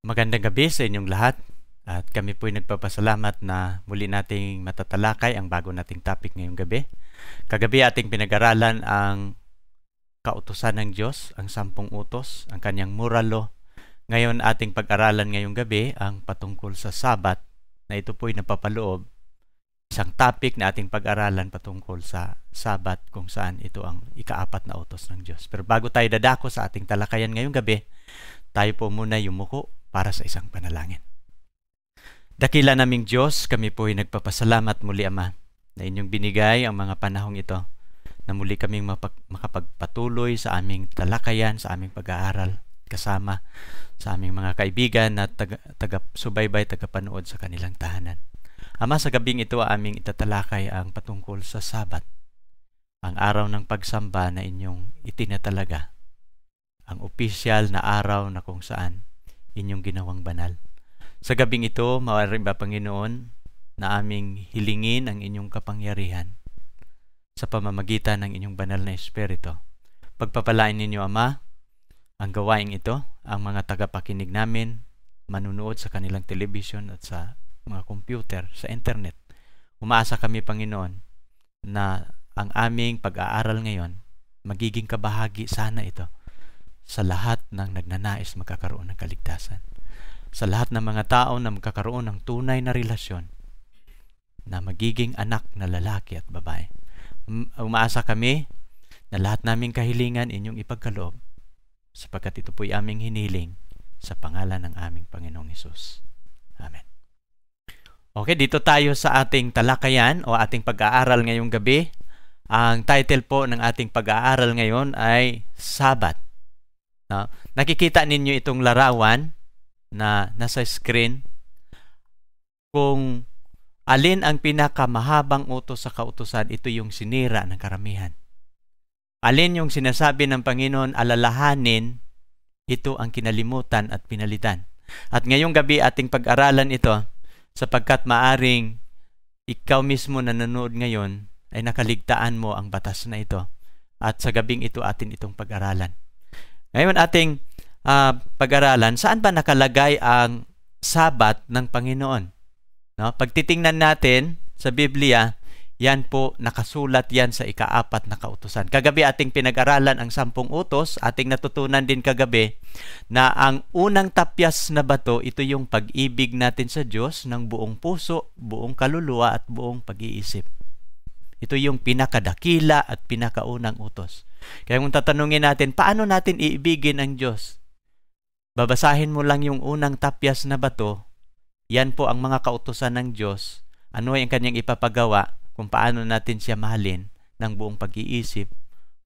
Magandang gabi sa inyong lahat at kami po'y nagpapasalamat na muli nating matatalakay ang bago nating topic ngayong gabi. Kagabi ating pinag-aralan ang kautusan ng Diyos, ang 10 utos, ang kanyang moral law. Ngayon ating pag-aralan ngayong gabi ang patungkol sa Sabat na ito po'y napapaloob. Isang topic na ating pag-aralan patungkol sa Sabat kung saan ito ang ika-4 na utos ng Diyos. Pero bago tayo dadako sa ating talakayan ngayong gabi, tayo po muna yumuko para sa isang panalangin. Dakila naming Diyos, kami po'y nagpapasalamat muli, Ama, na inyong binigay ang mga panahong ito na muli kaming makapagpatuloy sa aming talakayan, sa aming pag-aaral, kasama sa aming mga kaibigan na taga-subaybay, taga-panood sa kanilang tahanan. Ama, sa gabing ito aming itatalakay ang patungkol sa Sabat, ang araw ng pagsamba na inyong itinatalaga, ang opisyal na araw na kung saan inyong ginawang banal. Sa gabing ito, maaari ba, Panginoon, na aming hilingin ang inyong kapangyarihan sa pamamagitan ng inyong banal na Espiritu. Pagpapalain ninyo, Ama, ang gawaing ito, ang mga tagapakinig namin, manunood sa kanilang television at sa mga computer, sa internet. Umaasa kami, Panginoon, na ang aming pag-aaral ngayon, magiging kabahagi sana ito sa lahat ng nagnanais magkakaroon ng kaligtasan. Sa lahat ng mga tao na magkakaroon ng tunay na relasyon na magiging anak na lalaki at babae. Umaasa kami na lahat naming kahilingan inyong ipagkaloob sapagkat ito po'y aming hiniling sa pangalan ng aming Panginoong Hesus. Amen. Okay, dito tayo sa ating talakayan o ating pag-aaral ngayong gabi. Ang title po ng ating pag-aaral ngayon ay Sabat. Nakikita ninyo itong larawan na nasa screen kung alin ang pinakamahabang utos sa kautusan. Ito yung sinira ng karamihan. Alin yung sinasabi ng Panginoon alalahanin, ito ang kinalimutan at pinalitan. At ngayong gabi ating pag-aralan ito sapagkat maaring ikaw mismo na nanonood ngayon ay nakaligtaan mo ang batas na ito at sa gabing ito atin itong pag-aralan. Ngayon ating pag-aralan, saan ba nakalagay ang Sabat ng Panginoon? No? Pagtitingnan natin sa Biblia, yan po, nakasulat yan sa ika-4 na kautusan. Kagabi ating pinag-aralan ang 10 utos, ating natutunan din kagabi na ang unang tapyas na bato, ito yung pag-ibig natin sa Diyos ng buong puso, buong kaluluwa at buong pag-iisip. Ito yung pinakadakila at pinakaunang utos. Kaya kung tatanungin natin, paano natin iibigin ang Diyos? Babasahin mo lang yung unang tapyas na bato, yan po ang mga kautusan ng Diyos. Ano ay ang kanyang ipapagawa kung paano natin siya mahalin ng buong pag-iisip,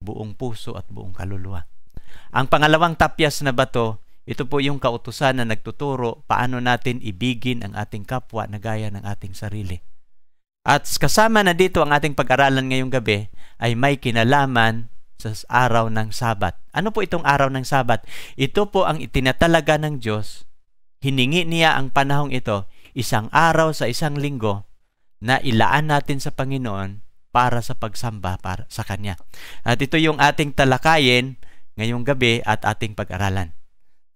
buong puso at buong kaluluwa. Ang pangalawang tapyas na bato, ito po yung kautusan na nagtuturo paano natin ibigin ang ating kapwa na gaya ng ating sarili. At kasama na dito ang ating pag-aralan ngayong gabi ay may kinalaman sa araw ng Sabat. Ano po itong araw ng Sabat? Ito po ang itinatalaga ng Diyos. Hiningi niya ang panahong ito, isang araw sa isang linggo, na ilaan natin sa Panginoon para sa pagsamba para sa Kanya. At ito yung ating talakayin ngayong gabi at ating pag-aralan.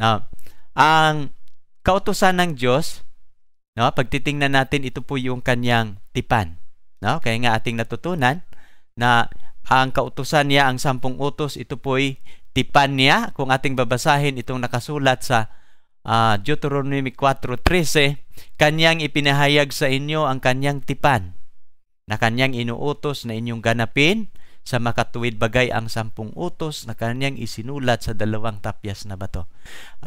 Now, ang kautusan ng Diyos, no, pagtitingnan natin, ito po yung Kanyang tipan. No? Kaya nga ating natutunan na ang kautusan niya, ang 10 utos, ito po'y tipan niya. Kung ating babasahin itong nakasulat sa Deuteronomy 4:13, kanyang ipinahayag sa inyo ang kanyang tipan na kanyang inuutos na inyong ganapin sa makatuwid bagay ang 10 utos na kanyang isinulat sa 2 tapyas na bato.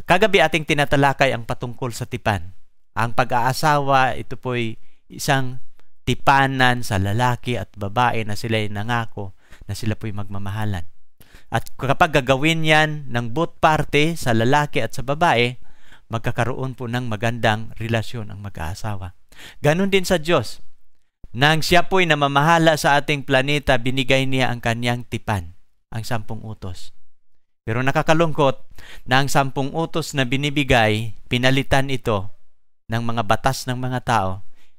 Kagabi ating tinatalakay ang patungkol sa tipan. Ang pag-aasawa, ito po'y isang tipanan sa lalaki at babae na sila'y nangako na sila po'y magmamahalan. At kapag gagawin yan ng both party, sa lalaki at sa babae, magkakaroon po ng magandang relasyon ang mag-aasawa. Ganon din sa Diyos. Nang siya po'y namamahala sa ating planeta, binigay niya ang kanyang tipan, ang 10 utos. Pero nakakalungkot na ang 10 utos na binibigay, pinalitan ito ng mga batas ng mga tao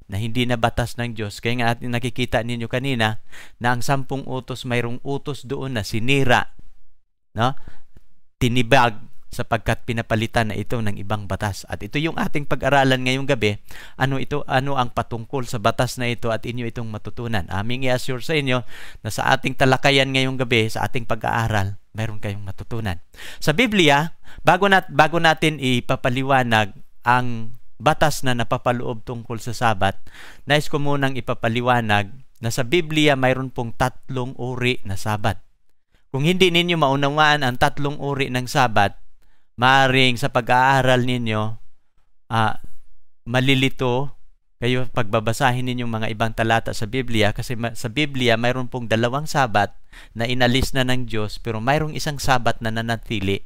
na hindi na batas ng Diyos. Kaya nga nakikita ninyo kanina na ang 10 utos, mayroong utos doon na sinira, no? Tinibag sapagkat pinapalitan na ito ng ibang batas. At ito yung ating pag-aralan ngayong gabi. Ano ito? Ano ang patungkol sa batas na ito at inyo itong matutunan? Aming i-assure sa inyo na sa ating talakayan ngayong gabi, sa ating pag-aaral, mayroon kayong matutunan. Sa Biblia, bago natin ipapaliwanag ang batas na napapaloob tungkol sa Sabat, nais ko munang ipapaliwanag na sa Biblia mayroon pong 3 uri na Sabat. Kung hindi ninyo maunawaan ang 3 uri ng Sabat, maaring sa pag-aaral ninyo, malilito kayo pagbabasahin ninyong mga ibang talata sa Biblia, kasi sa Biblia mayroon pong 2 Sabat na inalis na ng Diyos, pero mayroong isang Sabat na nanatili,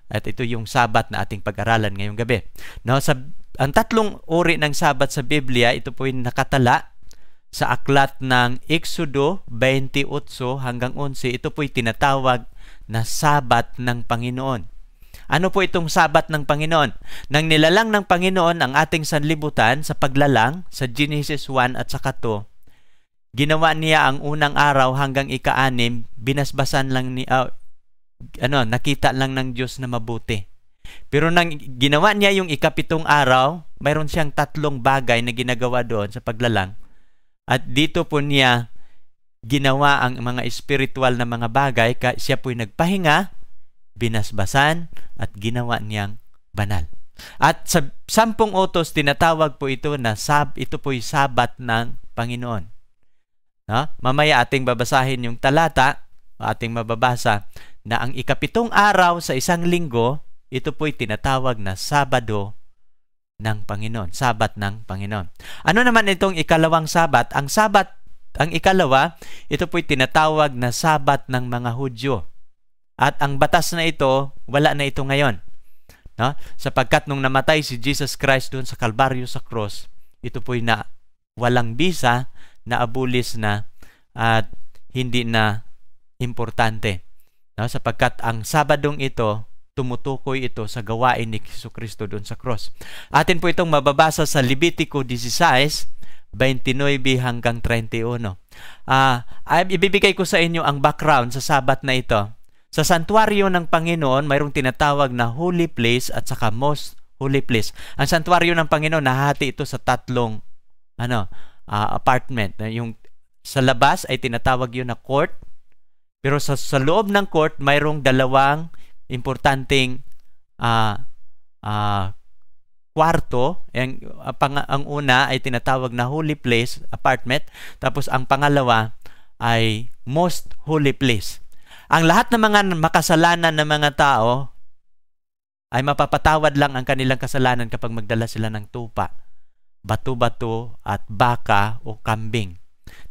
at ito yung Sabat na ating pag-aralan ngayong gabi. Now, ang 3 uri ng Sabat sa Biblia, ito po yung nakatala sa aklat ng Exodo 28 hanggang 11. Ito po yung tinatawag na Sabat ng Panginoon. Ano po itong Sabat ng Panginoon? Nang nilalang ng Panginoon ang ating sanlibutan sa paglalang sa Genesis 1 at saka 2, ginawa niya ang unang araw hanggang ika-6, binasbasan lang nakita lang ng Diyos na mabuti. Pero nang ginawa niya yung ika-7 araw, mayroon siyang 3 bagay na ginagawa doon sa paglalang. At dito po niya ginawa ang mga espiritual na mga bagay, siya po'y nagpahinga, binasbasan, at ginawa niyang banal. At sa 10 utos, tinatawag po ito na ito po'y Sabat ng Panginoon. Mamaya ating babasahin yung talata, ating mababasa na ang ika-7 araw sa isang linggo, ito po'y tinatawag na Sabado ng Panginoon, Sabat ng Panginoon. Ano naman itong ikalawang Sabat? Ang ikalawa, ito po'y tinatawag na Sabat ng mga Hudyo. At ang batas na ito, wala na ito ngayon. Sapagkat nung namatay si Jesus Christ doon sa Kalbaryo sa cross, ito po'y walang bisa, na-abulis na, at hindi na importante. Sapagkat ang Sabadong ito, tumutukoy ito sa gawain ni Jesucristo doon sa cross. Atin po itong mababasa sa Levitico 16, 29 hanggang 31. Ibibigay ko sa inyo ang background sa Sabat na ito. Sa santuario ng Panginoon, mayroong tinatawag na Holy Place at saka Most Holy Place. Ang santuario ng Panginoon, nahati ito sa 3 apartment. Yung sa labas ay tinatawag yun na court. Pero sa loob ng court, mayroong 2 importanteng kwarto. Ang una ay tinatawag na Holy Place apartment, tapos ang pangalawa ay Most Holy Place. Ang lahat ng mga makasalanan ng mga tao ay mapapatawad lang ang kanilang kasalanan kapag magdala sila ng tupa, bato-bato at baka o kambing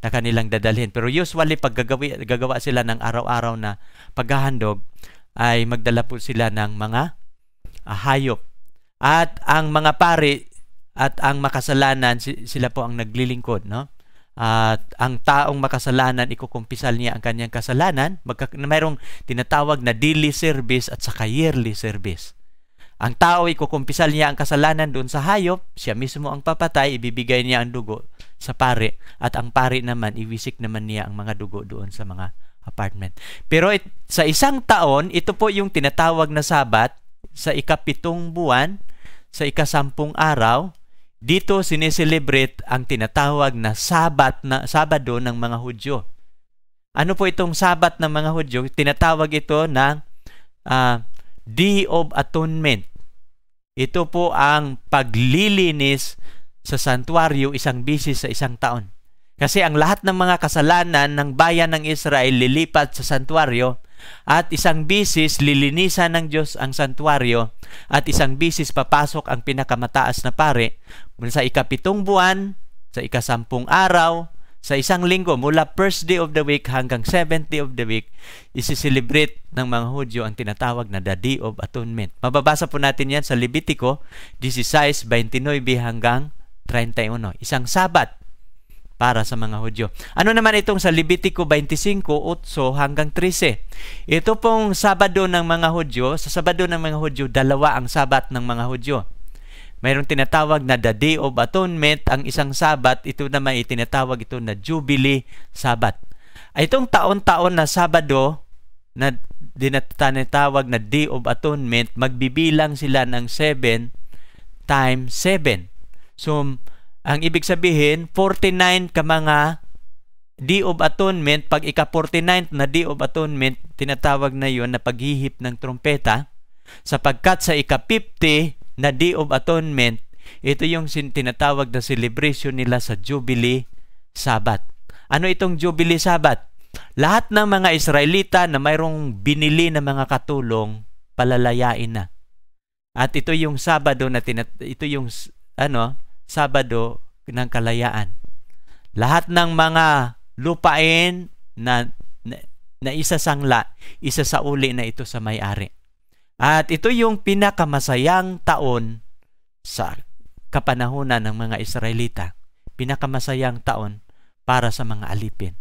na kanilang dadalhin. Pero usually pag gagawa sila ng araw-araw na paghahandog, ay magdala po sila ng mga hayop. At ang mga pari at ang makasalanan, sila po ang naglilingkod. At ang taong makasalanan, ikukumpisal niya ang kanyang kasalanan. Mayroong tinatawag na daily service at saka yearly service. Ang tao, ikukumpisal niya ang kasalanan doon sa hayop, siya mismo ang papatay, ibibigay niya ang dugo sa pari, at ang pari naman, iwisik naman niya ang mga dugo doon sa mga apartment. Pero sa isang taon, ito po yung tinatawag na Sabat, sa ika-7 buwan, sa ika-10 araw, dito sineselebrate ang tinatawag na Sabado ng mga Hudyo. Ano po itong Sabat ng mga Hudyo? Tinatawag ito ng Day of Atonement. Ito po ang paglilinis sa santuario 1 bisis sa isang taon. Kasi ang lahat ng mga kasalanan ng bayan ng Israel lilipat sa santuario, at 1 bisis lilinisan ng Diyos ang santuario, at 1 bisis papasok ang pinakamataas na pari mula sa ika-7 buwan, sa ika-10 araw, sa isang linggo, mula first day of the week hanggang 7th day of the week, isi-celebrate ng mga Hudyo ang tinatawag na the Day of Atonement. Mababasa po natin yan sa Levitico 16, 29 hanggang 31. Isang Sabat para sa mga Hudyo. Ano naman itong sa Levitico 25, 8 hanggang 13? Ito pong Sabado ng mga Hudyo. Sa Sabado ng mga Hudyo, 2 ang Sabat ng mga Hudyo. Mayroong tinatawag na the Day of Atonement. Ang isang Sabat, ito naman itinatawag ito na Jubilee Sabat. Itong taon-taon na Sabado, na tinatawag na Day of Atonement, magbibilang sila ng 7 times 7. So, ang ibig sabihin, 49 ka mga Day of Atonement. Pag ika-49 na Day of Atonement, tinatawag na yon na paghihip ng trumpeta, sapagkat sa ika-50 na Day of Atonement, ito yung tinatawag na celebration nila sa Jubilee Sabbath. Ano itong Jubilee Sabbath? Lahat ng mga Israelita na mayroong binili na mga katulong, palalayain na. At ito yung Sabado na Sabado ng kalayaan. Lahat ng mga lupain na isasangla, isasauli na ito sa may-ari. At ito yung pinakamasayang taon sa kapanahunan ng mga Israelita. Pinakamasayang taon para sa mga alipin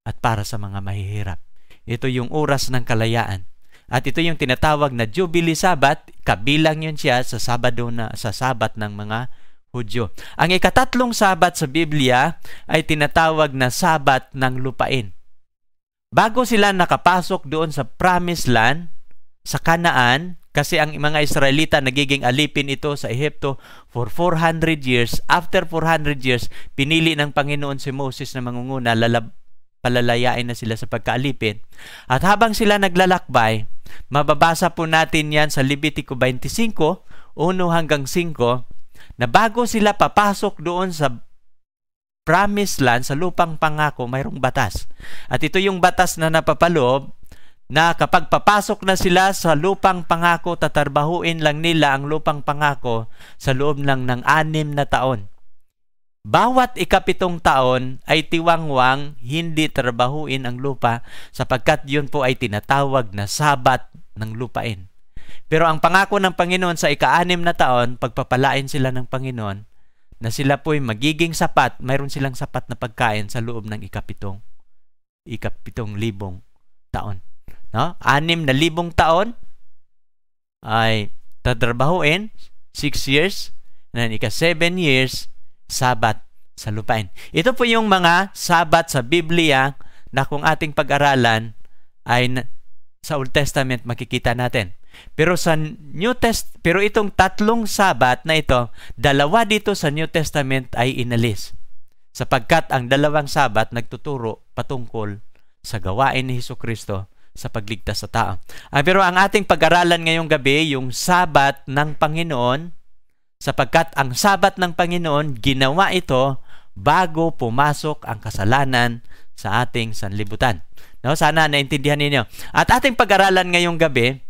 at para sa mga mahihirap. Ito yung oras ng kalayaan. At ito yung tinatawag na Jubilee Sabbath, kabilang yun siya sa Sabat ng mga Hudyo. Ang ikatatlong Sabat sa Biblia ay tinatawag na Sabat ng lupain. Bago sila nakapasok doon sa Promised Land, sa Kanaan, kasi ang mga Israelita nagiging alipin ito sa Ehipto for 400 years. After 400 years, pinili ng Panginoon si Moses na mangunguna, palalayain na sila sa pagkaalipin. At habang sila naglalakbay, mababasa po natin yan sa Levitico 25, 1 hanggang 5, na bago sila papasok doon sa Promised Land, sa lupang pangako, mayroong batas. At ito yung batas na napapaloob na kapag papasok na sila sa lupang pangako, tatarbahuin lang nila ang lupang pangako sa loob lang ng 6 na taon. Bawat ika-7 taon ay tiwangwang hindi trabahuin ang lupa, sapagkat yun po ay tinatawag na Sabat ng lupain. Pero ang pangako ng Panginoon sa ika-6 na taon, pagpapalain sila ng Panginoon na sila po'y magiging sapat, mayroon silang sapat na pagkain sa loob ng ika-7 libong taon. No? 6,000 taon ay tatrabahuin, 6 years, and ika-7 years, Sabat sa lupain. Ito po yung mga Sabat sa Biblia na kung ating pag-aralan ay sa Old Testament makikita natin. Pero sa pero itong tatlong Sabat na ito, 2 dito sa New Testament ay inalis. Sapagkat ang 2 Sabat nagtuturo patungkol sa gawain ni Hesukristo sa pagligtas sa tao. Pero ang ating pag-aralan ngayong gabi, yung Sabat ng Panginoon, sapagkat ang Sabat ng Panginoon, ginawa ito bago pumasok ang kasalanan sa ating sanlibutan. No, sana naintindihan ninyo. At ating pag-aralan ngayong gabi,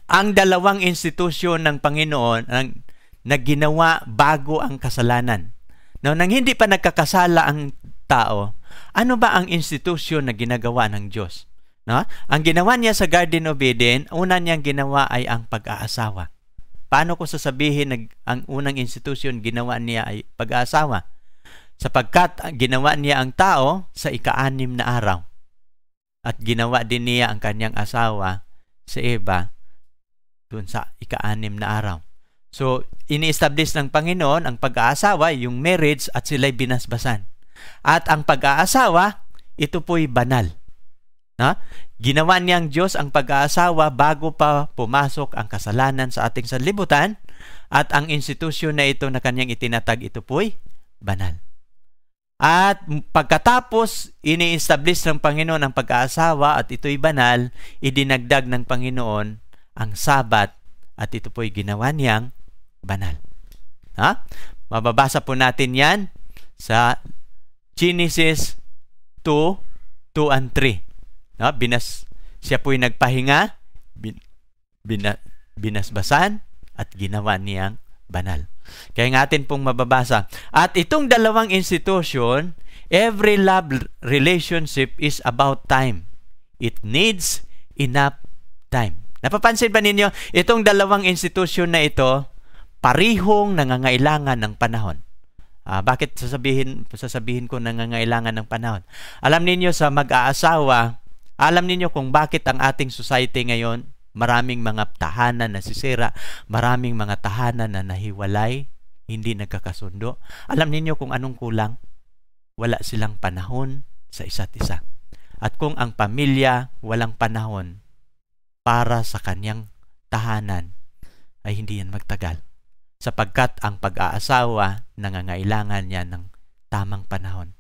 ang 2 institusyon ng Panginoon na ginawa bago ang kasalanan. No, nang hindi pa nagkakasala ang tao, ano ba ang institusyon na ginagawa ng Diyos? No? Ang ginawa niya sa Garden of Eden, una niyang ginawa ay ang pag-aasawa. Paano ko sasabihin ang unang institusyon ginawa niya ay pag-aasawa? Sapagkat ginawa niya ang tao sa ika-6 na araw. At ginawa din niya ang kanyang asawa sa Eva dun sa ika-6 na araw. So, ini-establish ng Panginoon ang pag-aasawa, yung marriage, at sila'y binasbasan. At ang pag-aasawa, ito po'y banal. Na? Ginawa niyang Diyos ang pag-aasawa bago pa pumasok ang kasalanan sa ating sanlibutan, at ang institusyon na ito na kanyang itinatag, ito po'y banal. At pagkatapos ini-establish ng Panginoon ang pag-aasawa at ito'y banal, idinagdag ng Panginoon ang Sabat at ito po'y ginawa niyang banal. Ha? Mababasa po natin yan sa Genesis 2, 2 and 3. No? Siya po'y nagpahinga, binasbasan at ginawa niyang banal. Kaya nga atin pong mababasa. At itong 2 institution, every love relationship is about time. It needs enough time. Napapansin ba ninyo? Itong 2 institution na ito, parihong nangangailangan ng panahon. Bakit sasabihin ko nangangailangan ng panahon? Alam ninyo sa mag-aasawa, alam ninyo kung bakit ang ating society ngayon, maraming mga tahanan na sisira, maraming mga tahanan na nahiwalay, hindi nagkakasundo. Alam ninyo kung anong kulang? Wala silang panahon sa isa't isa. At kung ang pamilya walang panahon para sa kanyang tahanan, ay hindi yan magtagal. Sapagkat ang pag-aasawa, nangangailangan niya ng tamang panahon.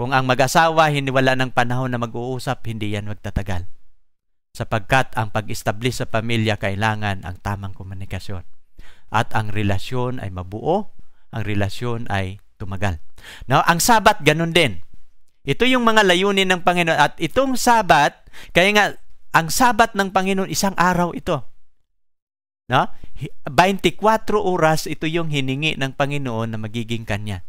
Kung ang mag-asawa hindi wala ng panahon na mag-uusap, hindi yan magtatagal. Sapagkat ang pag-establish sa pamilya, kailangan ang tamang komunikasyon. At ang relasyon ay mabuo, ang relasyon ay tumagal. Now, ang Sabat, ganun din. Ito yung mga layunin ng Panginoon. At itong Sabat, kaya nga, ang Sabat ng Panginoon, isang araw ito. No? 24 oras, ito yung hiningi ng Panginoon na magiging kanya.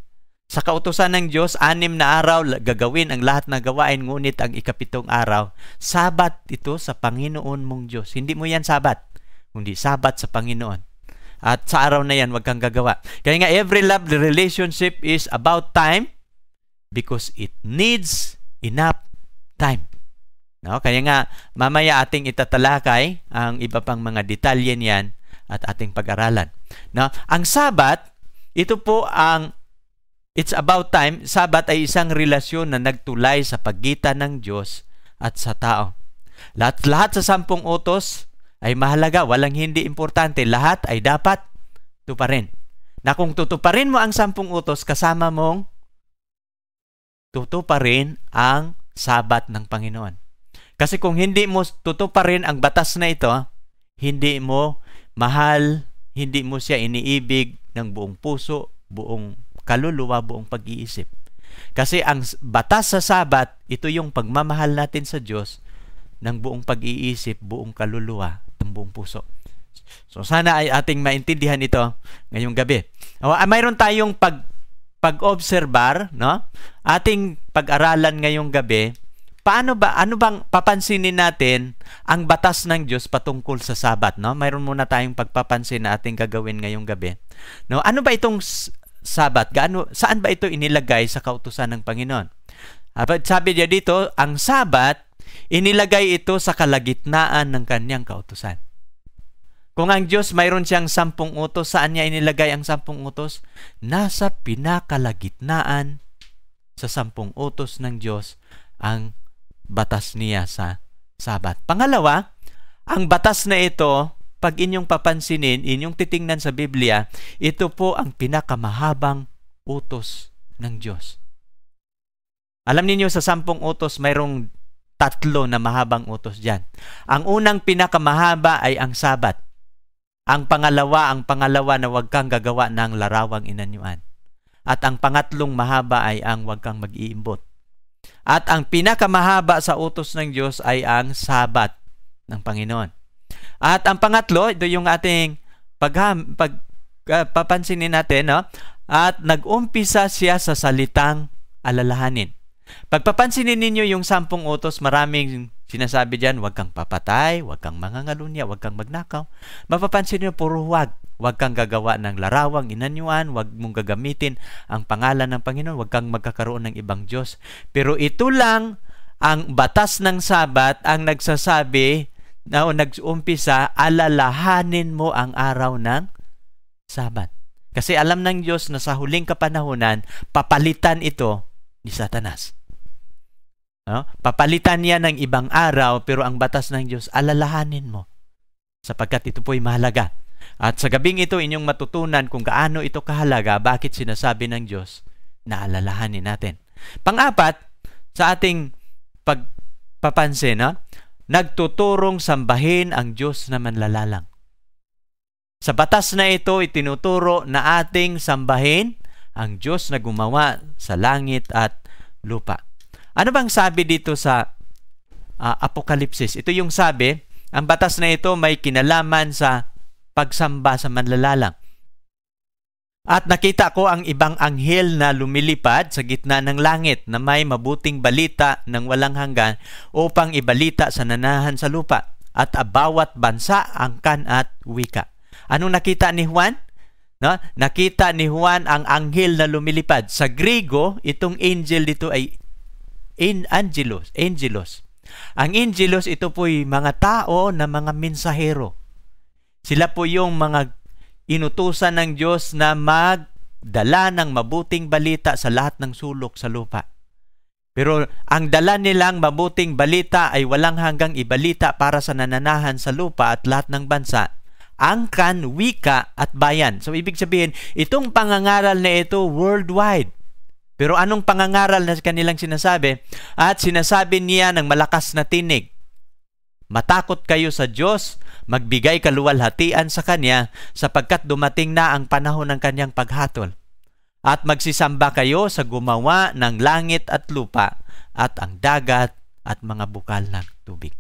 Sa kautusan ng Diyos, 6 na araw gagawin ang lahat ng gawain, ngunit ang ika-7 araw, Sabat ito sa Panginoon mong Diyos. Hindi mo yan Sabat, kundi Sabat sa Panginoon. At sa araw na yan, wag kang gagawa. Kaya nga, every love relationship is about time because it needs enough time. No? Kaya nga, mamaya ating itatalakay ang iba pang mga detalye niyan at ating pag-aralan. No? Ang Sabat, ito po ang it's about time. Sabat ay isang relasyon na nagtulay sa pagitan ng Diyos at sa tao. Lahat sa 10 utos ay mahalaga, walang hindi importante. Lahat ay dapat tuparin. Na kung tutuparin mo ang 10 utos, kasama mong tutuparin ang Sabat ng Panginoon. Kasi kung hindi mo tutuparin ang batas na ito, hindi mo mahal, hindi mo siya iniibig ng buong puso, buong kaluluwa, buong pag-iisip. Kasi ang batas sa Sabat, ito yung pagmamahal natin sa Diyos ng buong pag-iisip, buong kaluluwa, ng buong puso. So sana ay ating maintindihan ito ngayong gabi. Mayroon tayong pag-obserbar, no? Ating pag-aralan ngayong gabi. Ano bang papansinin natin ang batas ng Diyos patungkol sa Sabat, no? Mayroon muna tayong pagpapansin na ating gagawin ngayong gabi. No, ano ba itong Sabat? Saan ba ito inilagay sa kautusan ng Panginoon? Sabi niya dito, ang Sabat, inilagay ito sa kalagitnaan ng kanyang kautusan. Kung ang Diyos mayroon siyang 10 utos, saan niya inilagay ang 10 utos? Nasa pinakalagitnaan sa 10 utos ng Diyos ang batas niya sa Sabat. Pangalawa, ang batas na ito, pag inyong papansinin, inyong titingnan sa Biblia, ito po ang pinakamahabang utos ng Diyos. Alam niyo sa 10 utos, mayroong 3 na mahabang utos dyan. Ang unang pinakamahaba ay ang Sabat. Ang pangalawa na huwag kang gagawa ng larawang inanyuan. At ang pangatlong mahaba ay ang huwag kang mag-iimbot. At ang pinakamahaba sa utos ng Diyos ay ang Sabat ng Panginoon. At ang pangatlo, ito yung ating papansinin natin, no? At nag-umpisa siya sa salitang alalahanin. Pagpapansinin ninyo yung 10 utos, maraming sinasabi dyan, huwag kang papatay, huwag kang mangangalunya, huwag kang magnakaw. Mapapansin nyo, puro huwag. Huwag kang gagawa ng larawang inanyuan, huwag mong gagamitin ang pangalan ng Panginoon, huwag kang magkakaroon ng ibang Diyos. Pero ito lang ang batas ng Sabat ang nagsasabi na nag-umpisa, alalahanin mo ang araw ng Sabat. Kasi alam ng Diyos na sa huling kapanahunan, papalitan ito ni Satanas. No? Papalitan niya ng ibang araw, pero ang batas ng Diyos, alalahanin mo. Sapagkat ito po'y mahalaga. At sa gabing ito, inyong matutunan kung gaano ito kahalaga, bakit sinasabi ng Diyos na alalahanin natin. Pang-apat, sa ating pagpapansin, nagtuturong sambahin ang Diyos na manlalalang. Sa batas na ito, itinuturo na ating sambahin ang Diyos na gumawa sa langit at lupa. Ano bang sabi dito sa Apokalipsis? Ito yung sabi, ang batas na ito may kinalaman sa pagsamba sa manlalalang. At nakita ko ang ibang anghel na lumilipad sa gitna ng langit na may mabuting balita ng walang hanggan upang ibalita sa nanahan sa lupa at bawat bansa, angkan at wika. Anong nakita ni Juan? No? Nakita ni Juan ang anghel na lumilipad. Sa Griego, itong angel dito ay angelos. Ang angelos, ito po'y mga tao na mga mensahero. Sila po yung mga inutusan ng Diyos na magdala ng mabuting balita sa lahat ng sulok sa lupa. Pero ang dala nilang mabuting balita ay walang hanggang ibalita para sa nananahan sa lupa at lahat ng bansa, angkan, wika at bayan. So ibig sabihin, itong pangangaral na ito worldwide. Pero anong pangangaral na kanilang sinasabi? At sinasabi niya ng malakas na tinig, matakot kayo sa Diyos, magbigay kaluwalhatian sa Kanya, sapagkat dumating na ang panahon ng Kanyang paghatol. At magsisamba kayo sa gumawa ng langit at lupa, at ang dagat at mga bukal ng tubig.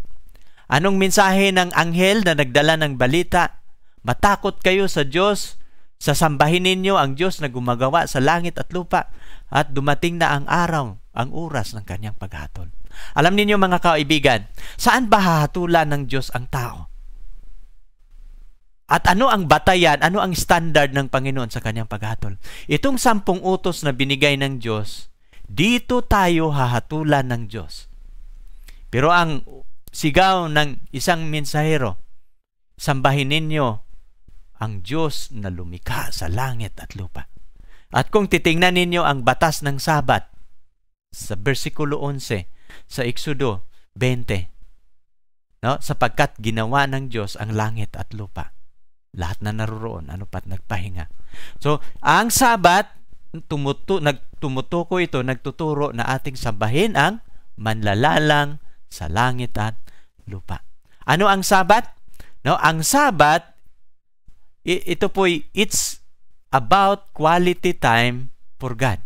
Anong mensahe ng anghel na nagdala ng balita? Matakot kayo sa Diyos, sasambahin ninyo ang Diyos na gumagawa sa langit at lupa, at dumating na ang araw, ang oras ng Kanyang paghatol. Alam ninyo mga kaibigan, saan ba hahatulan ng Diyos ang tao? At ano ang batayan, ano ang standard ng Panginoon sa Kanyang paghatol? Itong 10 utos na binigay ng Diyos, dito tayo hahatulan ng Diyos. Pero ang sigaw ng isang mensahero, sambahin ninyo ang Diyos na lumikha sa langit at lupa. At kung titingnan ninyo ang batas ng Sabat, sa versikulo 11, sa Exodo 20, no? Sapagkat ginawa ng Diyos ang langit at lupa. Lahat na naroroon, ano pat nagpahinga. So, ang Sabat, tumutuko ito, nagtuturo na ating sambahin ang manlalalang sa langit at lupa. Ano ang Sabat? No, ang Sabat, ito po'y it's about quality time for God.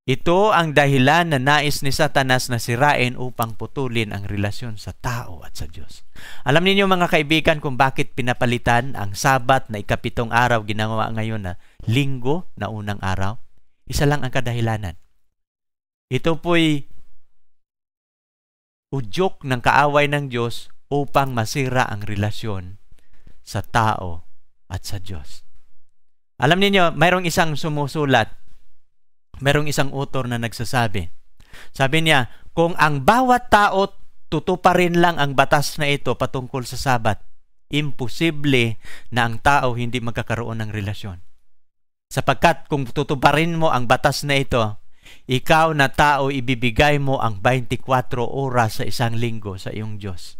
Ito ang dahilan na nais ni Satanas na sirain upang putulin ang relasyon sa tao at sa Diyos. Alam niyo mga kaibigan kung bakit pinapalitan ang Sabat na ika-7 araw ginawa ngayon na Linggo na unang araw? Isa lang ang kadahilanan. Ito po'y udyok ng kaaway ng Diyos upang masira ang relasyon sa tao at sa Diyos. Alam niyo, mayroong isang sumusulat, merong isang author na nagsasabi. Sabi niya, kung ang bawat tao tutuparin lang ang batas na ito patungkol sa Sabat, imposible na ang tao hindi magkakaroon ng relasyon. Sapagkat kung tutuparin mo ang batas na ito, ikaw na tao ibibigay mo ang 24 oras sa isang linggo sa iyong Diyos.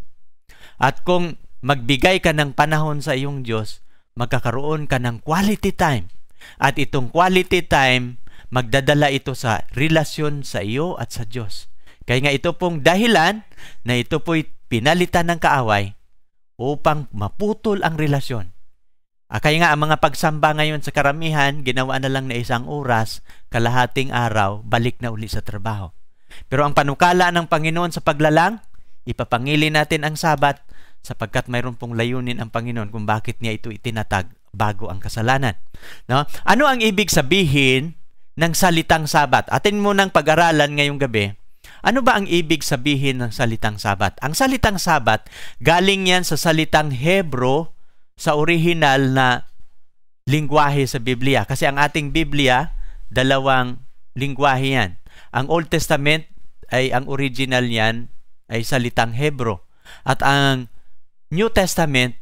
At kung magbigay ka ng panahon sa iyong Diyos, magkakaroon ka ng quality time. At itong quality time, magdadala ito sa relasyon sa iyo at sa Diyos. Kaya nga ito pong dahilan na ito po'y pinalitan ng kaaway upang maputol ang relasyon. Kaya nga ang mga pagsamba ngayon sa karamihan, ginawa na lang na 1 oras, kalahating araw, balik na uli sa trabaho. Pero ang panukala ng Panginoon sa paglalang, ipapangili natin ang Sabat sapagkat mayroon pong layunin ang Panginoon kung bakit niya ito itinatag bago ang kasalanan. No? Ano ang ibig sabihin ng salitang Sabat? Atin mo ng pag-aralan ngayong gabi. Ano ba ang ibig sabihin ng salitang Sabat? Ang salitang Sabat, galing yan sa salitang Hebro sa orihinal na lingwahe sa Biblia. Kasi ang ating Biblia, 2 lingwahe yan. Ang Old Testament ay ang original niyan ay salitang Hebro. At ang New Testament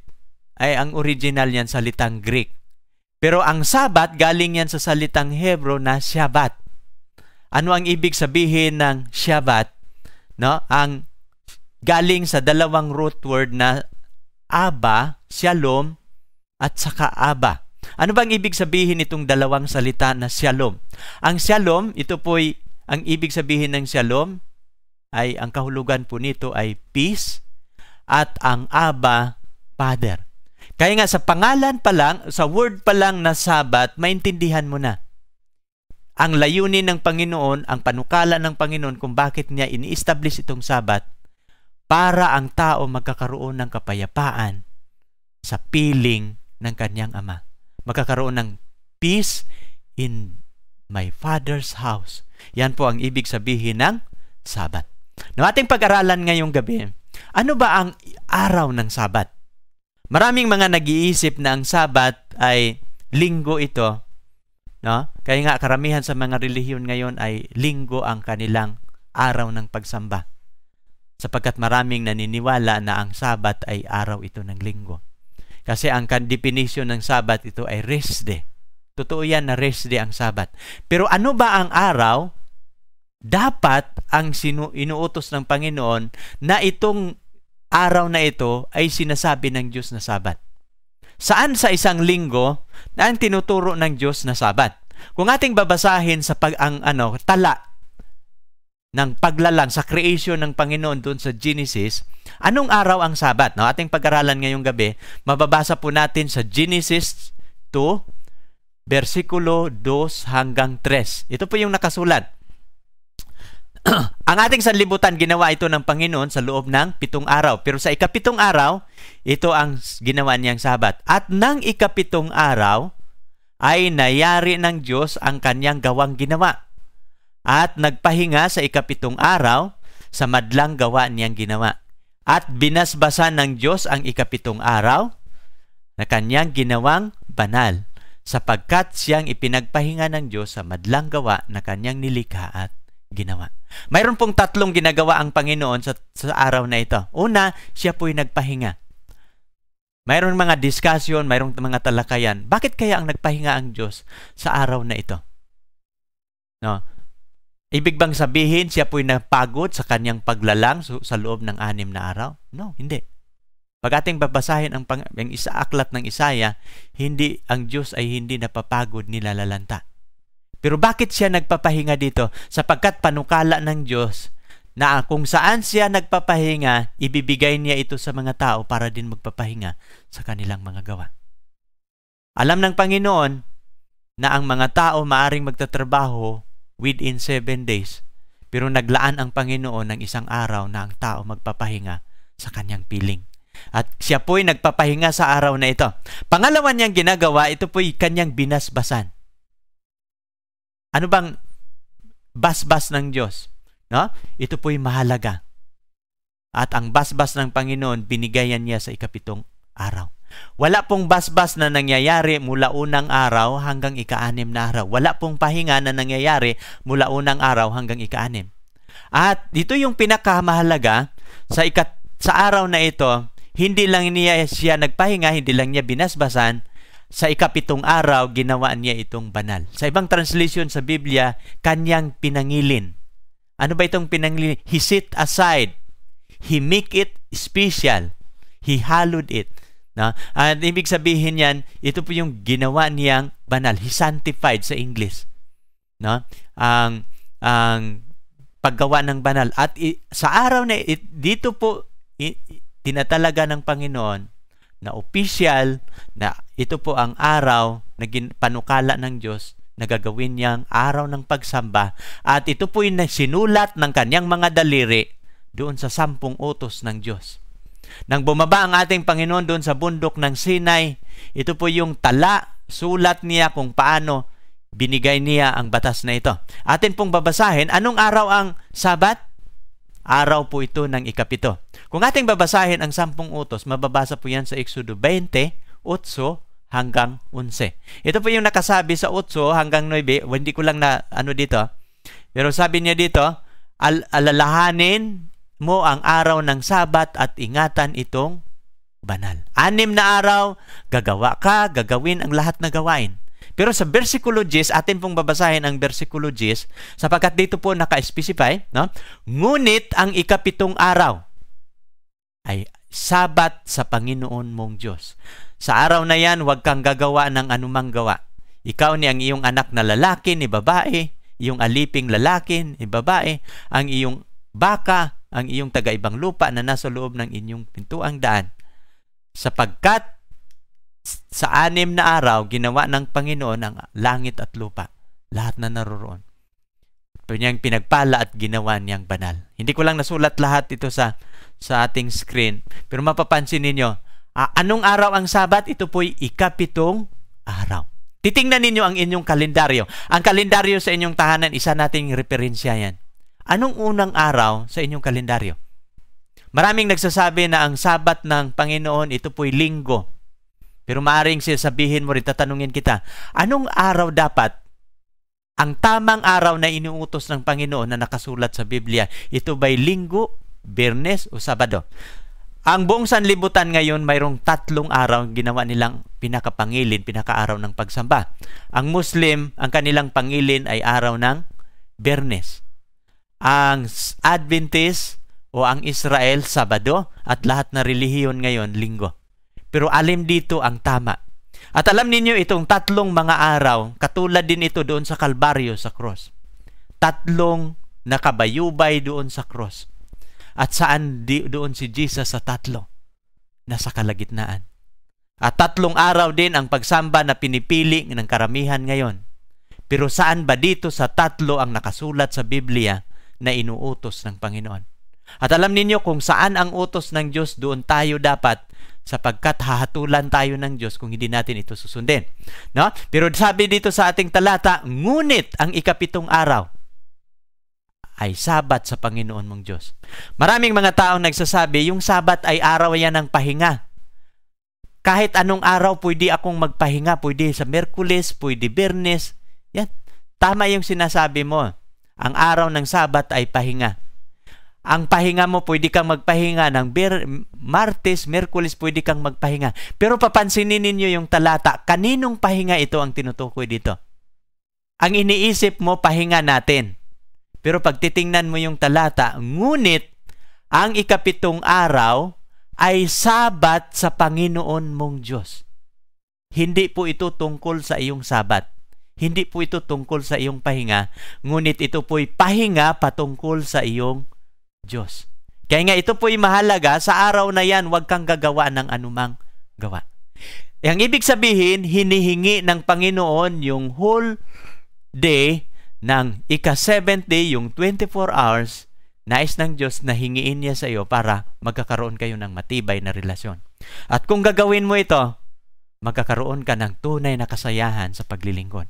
ay ang original niyan salitang Greek. Pero ang Sabat, galing yan sa salitang Hebro na Shabbat. Ano ang ibig sabihin ng Shabbat? No? Ang galing sa 2 root word na Aba, Shalom, at saka Aba. Ano bang ibig sabihin itong 2 salita na Shalom? Ang Shalom, ito po'y, ang ibig sabihin ng Shalom, ay ang kahulugan po nito ay peace, at ang Aba, Father. Kaya nga sa pangalan pa lang, sa word pa lang na Sabat, maintindihan mo na. Ang layunin ng Panginoon, ang panukala ng Panginoon kung bakit niya ini-establish itong Sabat, para ang tao magkakaroon ng kapayapaan sa piling ng kanyang Ama. Magkakaroon ng peace in my Father's house. Yan po ang ibig sabihin ng Sabat. No, ating pag-aralan ngayong gabi, ano ba ang araw ng Sabat? Maraming mga nag-iisip na ang Sabat ay linggo ito. No? Kaya nga karamihan sa mga relihiyon ngayon ay linggo ang kanilang araw ng pagsamba. Sapagkat maraming naniniwala na ang Sabat ay araw ito ng linggo. Kasi ang definition ng Sabat ito ay rest day. Totoo yan na rest day ang Sabat. Pero ano ba ang araw dapat ang inuutos ng Panginoon na itong araw na ito ay sinasabi ng Diyos na Sabat. Saan sa isang linggo na ang tinuturo ng Diyos na Sabat? Kung ating babasahin sa tala ng paglalang sa creation ng Panginoon doon sa Genesis, anong araw ang Sabat? No, ating pag-aralan ngayong gabi, mababasa po natin sa Genesis 2, versikulo 2 hanggang 3. Ito po yung nakasulat. Ang ating sanlibutan, ginawa ito ng Panginoon sa loob ng 7 araw. Pero sa ika-7 araw, ito ang ginawa niyang Sabat. At ng ika-7 araw, ay nayari ng Diyos ang kanyang gawang ginawa. At nagpahinga sa ika-7 araw sa madlang gawa niyang ginawa. At binasbasan ng Diyos ang ika-7 araw na kanyang ginawang banal, sapagkat siyang ipinagpahinga ng Diyos sa madlang gawa na kanyang nilikha at ginawa. Mayroon pong 3 ginagawa ang Panginoon sa araw na ito. Una, siya po'y nagpahinga. Mayroon mga discussion, mayroong mga talakayan. Bakit kaya ang nagpahinga ang Diyos sa araw na ito? No? Ibig bang sabihin siya po'y napagod sa kanyang paglalang sa loob ng 6 na araw? No, hindi. Pag ating babasahin ang aklat ng Isaya, ang Diyos ay hindi napapagod ni nalalanta. Pero bakit siya nagpapahinga dito? Sapagkat panukala ng Diyos na kung saan siya nagpapahinga, ibibigay niya ito sa mga tao para din magpapahinga sa kanilang mga gawa. Alam ng Panginoon na ang mga tao maaring magtatrabaho within 7 days, pero naglaan ang Panginoon ng 1 araw na ang tao magpapahinga sa kanyang piling. At siya po'y nagpapahinga sa araw na ito. Pangalawa niyang ginagawa, ito po'y kanyang binasbasan. Ano bang basbas ng Diyos? No? Ito po'y mahalaga. At ang basbas ng Panginoon, binigayan niya sa ika-7 araw. Wala pong basbas na nangyayari mula unang araw hanggang ika-6 na araw. Wala pong pahinga na nangyayari mula unang araw hanggang ika-6. At dito yung pinakamahalaga sa araw na ito, hindi lang siya nagpahinga, hindi lang niya binasbasan. Sa ika-7 araw, ginawa niya itong banal. Sa ibang translation sa Biblia, kanyang pinangilin. Ano ba itong pinangilin? He set aside. He make it special. He hallowed it. No? At ibig sabihin yan, ito po yung ginawa niyang banal. He sanctified sa English. No? Ang paggawa ng banal. At sa araw na dito po, tinatalaga ng Panginoon na opisyal na ito po ang araw na panukala ng Diyos na gagawin niyang araw ng pagsamba, at ito po yung sinulat ng kanyang mga daliri doon sa 10 utos ng Diyos. Nang bumaba ang ating Panginoon doon sa bundok ng Sinai, ito po yung sulat niya kung paano binigay niya ang batas na ito. Atin pong babasahin, anong araw ang Sabat? Araw po ito ng ika-7. Kung ating babasahin ang 10 utos, mababasa po yan sa Exodo 20, 8 hanggang 11. Ito po yung nakasabi sa 8 hanggang 9. Hindi ko lang na dito. Pero sabi niya dito, alalahanin mo ang araw ng Sabat at ingatan itong banal. 6 na araw, gagawin ang lahat na gawain. Pero sa versikulo 10, atin pong babasahin ang versikulo 10, sapagkat dito po naka-specify, no? Ngunit ang ika-7 araw ay Sabat sa Panginoon mong Diyos. Sa araw na yan, huwag kang gagawa ng anumang gawa. Ikaw ni ang iyong anak na lalaki, ni babae, iyong aliping lalaki, ni babae, ang iyong baka, ang iyong taga-ibang lupa na nasa loob ng inyong pintuang daan. Sapagkat sa 6 na araw, ginawa ng Panginoon ang langit at lupa, lahat na naroroon. Niyang pinagpala at ginawa niyang banal. Hindi ko lang nasulat lahat ito sa ating screen, pero mapapansin ninyo, anong araw ang Sabat? Ito po'y ika-7 araw. Titingnan ninyo ang inyong kalendaryo. Ang kalendaryo sa inyong tahanan, isa nating referensya yan. Anong unang araw sa inyong kalendaryo? Maraming nagsasabi na ang Sabat ng Panginoon, ito po'y linggo. Pero maaaring sabihin mo rin, tatanungin kita, anong araw dapat? Ang tamang araw na inuutos ng Panginoon na nakasulat sa Biblia, ito ba'y linggo, Biyernes o Sabado? Ang buong sanlibutan ngayon, mayroong 3 araw ginawa nilang pinakapangilin, pinakaaraw ng pagsamba. Ang Muslim, ang kanilang pangilin ay araw ng Biyernes. Ang Adventist o ang Israel, Sabado, at lahat na relihiyon ngayon, Linggo. Pero alin dito ang tama? At alam ninyo, itong tatlong mga araw, katulad din ito doon sa Kalbaryo, sa cross. Tatlong nakabayubay doon sa cross. At saan doon si Jesus sa tatlo? Nasa kalagitnaan. At tatlong araw din ang pagsamba na pinipili ng karamihan ngayon. Pero saan ba dito sa tatlo ang nakasulat sa Biblia na inuutos ng Panginoon? At alam ninyo kung saan ang utos ng Diyos, doon tayo dapat, sapagkat hahatulan tayo ng Diyos kung hindi natin ito susundin. No? Pero sabi dito sa ating talata, ngunit ang ikapitong araw ay Sabat sa Panginoon mong Diyos. Maraming mga taong nagsasabi, yung Sabat ay araw yan ng pahinga. Kahit anong araw pwede akong magpahinga, pwede sa Miyerkules, pwede Biyernes. Yan. Tama yung sinasabi mo. Ang araw ng Sabat ay pahinga. Ang pahinga mo, pwede kang magpahinga ng Martes, Miyerkules, pwede kang magpahinga. Pero papansinin ninyo yung talata, kaninong pahinga ito ang tinutukoy dito? Ang iniisip mo, pahinga natin. Pero pag titingnan mo yung talata, ngunit ang ikapitong araw ay Sabat sa Panginoon mong Diyos. Hindi po ito tungkol sa iyong Sabat. Hindi po ito tungkol sa iyong pahinga, ngunit ito po'y pahinga patungkol sa iyong Diyos. Kaya nga ito po'y mahalaga, sa araw na yan, huwag kang gagawa ng anumang gawa. Ang ibig sabihin, hinihingi ng Panginoon yung whole day ng ika-7th day, yung 24 hours, nais ng Diyos na hingiin niya sa iyo para magkakaroon kayo ng matibay na relasyon. At kung gagawin mo ito, magkakaroon ka ng tunay na kasayahan sa paglilingkod.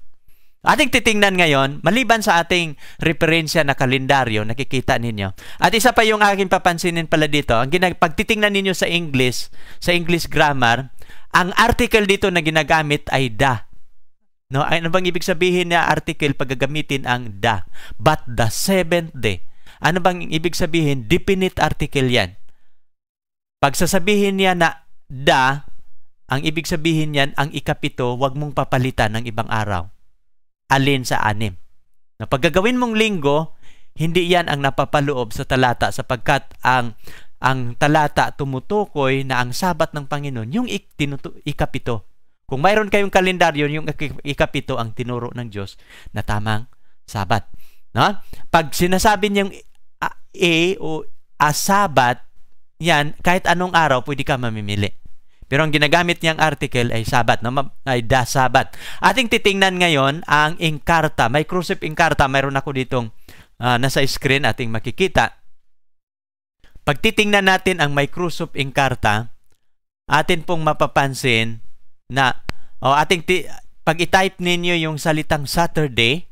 Ating titingnan ngayon, maliban sa ating referensya na kalendaryo, nakikita ninyo. At isa pa yung aking papansinin pala dito, ang pagtitingnan ninyo sa English grammar, ang article dito na ginagamit ay da. No, ano bang ibig sabihin na article pag gagamitin ang da? But the seventh day. Ano bang ibig sabihin? Definite article yan. Pag sasabihin niya na da, ang ibig sabihin yan, ang ikapito, wag mong papalitan ng ibang araw. Alin sa 6. Na pag gagawin mong linggo, hindi yan ang napapaloob sa talata sapagkat ang talata tumutukoy na ang Sabat ng Panginoon, yung ikapito. Kung mayroon kayong kalendaryo, yung ikapito ang tinuro ng Diyos na tamang Sabat. No? Pag sinasabi niyang Sabat, yan, kahit anong araw, pwede ka mamimili. Pero ang ginagamit niyang article ay Sabat, no? Ay da Sabat. Ating titingnan ngayon ang Encarta. May Crucif Encarta, mayroon ako ditong nasa screen ating makikita. Pag titingnan natin ang may Crucif Encarta, atin pong mapapansin na pag i-type ninyo yung salitang Saturday,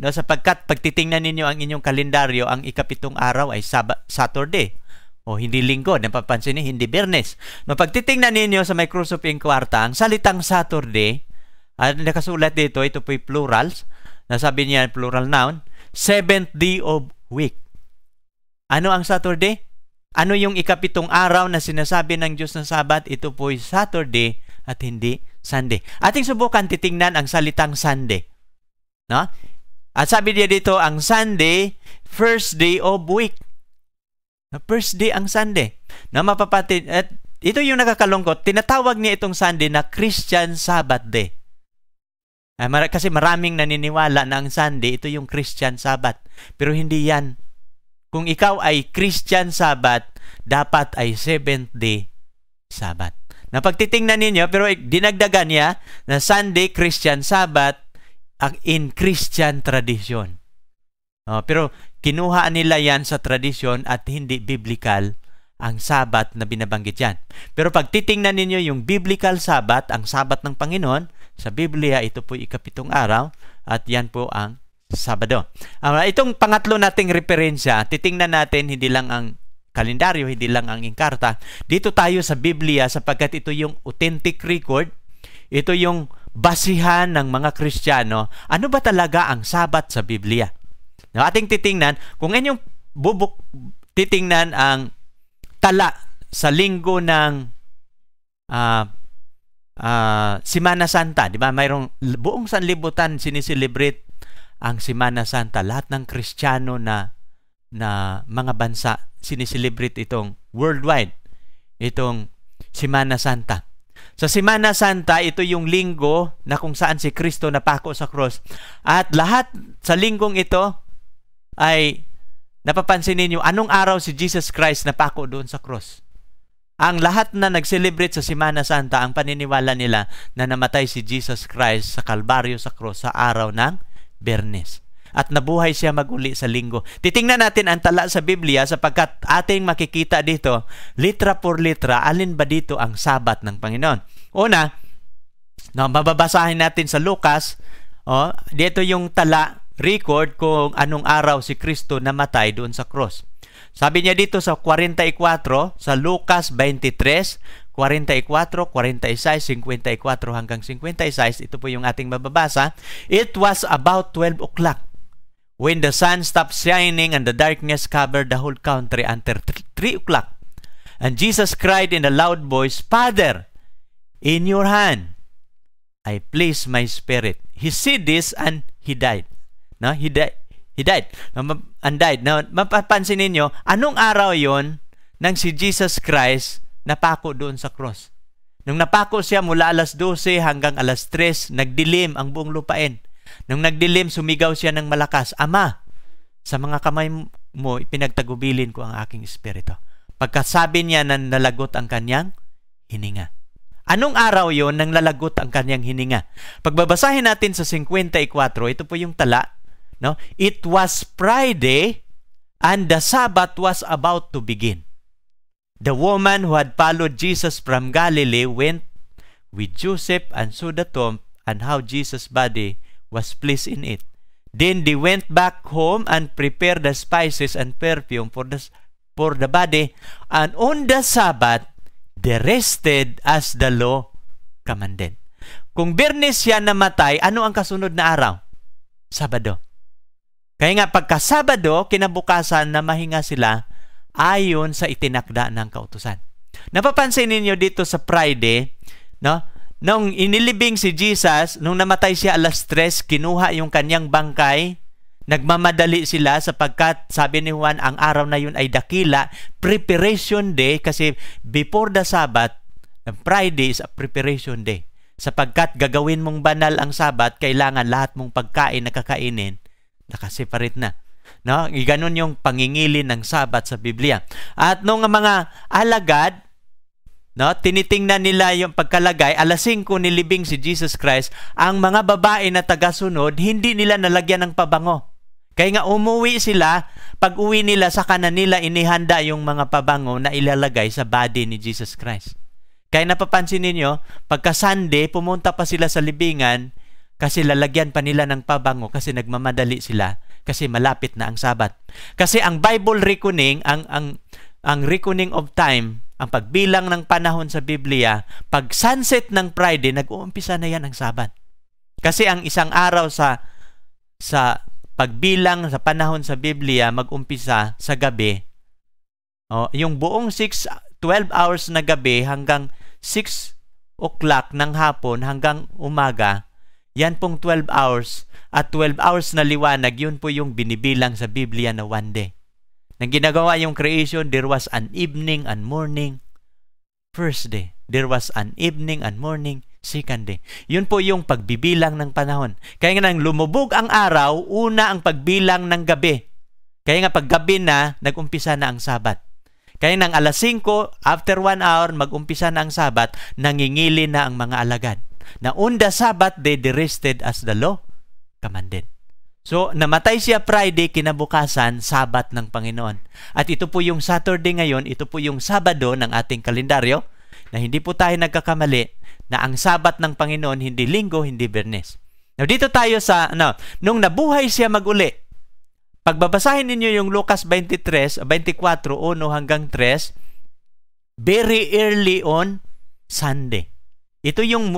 no, sapagkat pag titingnan ninyo ang inyong kalendaryo, ang ikapitong araw ay Saturday. O hindi linggo, napapansin niyo, hindi Biyernes. No, pag titingnan ninyo sa may Crucif Encarta, ang salitang Saturday, nakasulat dito, ito po'y plurals, nasabi niya plural noun, 7th day of week. Ano ang Saturday? Ano yung ikapitong araw na sinasabi ng Diyos ng Sabat? Ito po'y Saturday at hindi Sunday. Ating subukan titingnan ang salitang Sunday. No? At sabi niya dito, ang Sunday, first day of week. First day ang Sunday. Na mapapatid, at ito yung nakakalungkot, tinatawag niya itong Sunday na Christian Sabbath Day. Kasi maraming naniniwala na ang Sunday, ito yung Christian Sabbath. Pero hindi yan. Kung ikaw ay Christian Sabbath, dapat ay 7th day Sabbath. Na pagtitingnan ninyo, pero dinagdagan niya na Sunday, Christian Sabbath, in Christian tradition. Pero kinuha nila yan sa tradisyon at hindi biblical ang Sabat na binabanggit yan. Pero pag titingnan ninyo yung biblical Sabat, ang Sabat ng Panginoon, sa Biblia ito po ikapitong araw at yan po ang Sabado. Itong pangatlo nating referensya, titingnan natin hindi lang ang kalendaryo, hindi lang ang Encarta. Dito tayo sa Biblia sapagkat ito yung authentic record, ito yung basihan ng mga Kristiyano. Ano ba talaga ang Sabat sa Biblia? Now, ating titingnan, kung inyong titingnan ang tala sa linggo ng Semana Santa, di ba? Mayroong buong sanlibutan siniselebrate ang Semana Santa. Lahat ng Kristiyano na na mga bansa sineselebrate itong worldwide, itong Semana Santa. Sa Semana Santa, ito yung linggo na kung saan si Kristo napako sa cross. At lahat sa linggong ito ay napapansin ninyo, anong araw si Jesus Christ napako doon sa cross? Ang lahat na nag-celebrate sa Semana Santa, ang paniniwala nila na namatay si Jesus Christ sa Kalbaryo sa cross sa araw ng Biyernes. At nabuhay siya maguli sa linggo. Titingnan natin ang tala sa Biblia sapagkat ating makikita dito, litra por litra, alin ba dito ang Sabat ng Panginoon? Una, mababasahin natin sa Lucas, dito yung tala, record kung anong araw si Kristo namatay doon sa cross. Sabi niya dito sa 44, sa Lucas 23, 44, 46, 54 hanggang 56, ito po yung ating mababasa. It was about 12 o'clock when the sun stopped shining and the darkness covered the whole country until 3 o'clock. And Jesus cried in a loud voice, Father, in your hand I place my spirit. He said this and he died. No, he died. He died. And died. Now, mapapansin ninyo, anong araw yon nang si Jesus Christ napako doon sa cross? Nung napako siya mula alas 12 hanggang alas 3, nagdilim ang buong lupain. Nung nagdilim, sumigaw siya ng malakas, Ama, sa mga kamay mo, ipinagtagubilin ko ang aking espiritu. Pagkasabi niya na nalagot ang kanyang hininga. Anong araw yon nang lalagot ang kanyang hininga? Pagbabasahin natin sa 54, ito po yung tala. No? It was Friday and the Sabbath was about to begin. The woman who had followed Jesus from Galilee went with Joseph and saw the tomb and how Jesus' body was placed in it. Then they went back home and prepared the spices and perfume for the body, and on the Sabbath they rested as the law commanded. Kung Biyernes siya namatay, ano ang kasunod na araw? Sabado. Kaya nga pagka-Sabado, kinabukasan na mahinga sila ayon sa itinakda ng kautusan. Napapansin ninyo dito sa Friday, no? Nung inilibing si Jesus, nung namatay siya alas 3, kinuha yung kanyang bangkay, nagmamadali sila sapagkat sabi ni Juan, ang araw na yun ay dakila, preparation day, kasi before the Sabbath, Friday is a preparation day. Sapagkat gagawin mong banal ang Sabbath, kailangan lahat mong pagkain na kakainin, nakaseparate na. No? Ganon yung pangingilin ng Sabbath sa Biblia. At nung mga alagad, no, tinitingnan nila yung pagkalagay, alas 5 nilibing si Jesus Christ, ang mga babae na tagasunod, hindi nila nalagyan ng pabango. Kaya nga umuwi sila, pag uwi nila sa kanan nila, inihanda yung mga pabango na ilalagay sa body ni Jesus Christ. Kaya napapansin ninyo, pagka Sunday, pumunta pa sila sa libingan, kasi lalagyan pa nila ng pabango, kasi nagmamadali sila, kasi malapit na ang Sabat. Kasi ang Bible reckoning, ang reckoning of time, ang pagbilang ng panahon sa Biblia, pag sunset ng Friday, nag-uumpisa na yan ang Sabat. Kasi ang isang araw sa pagbilang sa panahon sa Biblia, mag-umpisa sa gabi. Yung buong 12 hours na gabi hanggang 6 o'clock ng hapon hanggang umaga, yan pong 12 hours. At 12 hours na liwanag, yun po yung binibilang sa Biblia na one day. Nang ginagawa yung creation, there was an evening and morning. First day. There was an evening and morning. Second day. Yun po yung pagbibilang ng panahon. Kaya nga nang lumubog ang araw, una ang pagbilang ng gabi. Kaya nga pag gabi na, nag-umpisa na ang Sabat. Kaya nang alas 5, after 1 hour, mag-umpisa na ang Sabat, nangingili na ang mga alagad. Na on the Sabbath, they rested as the law commanded. So, namatay siya Friday, kinabukasan, Sabat ng Panginoon. At ito po yung Saturday ngayon, ito po yung Sabado ng ating kalendaryo, na hindi po tayo nagkakamali, na ang Sabat ng Panginoon, hindi Linggo, hindi Biyernes. Now, dito tayo sa, nung nabuhay siya mag-uli, pagbabasahin ninyo yung Lucas 23, 24, 1 hanggang 3, very early on Sunday. Ito yung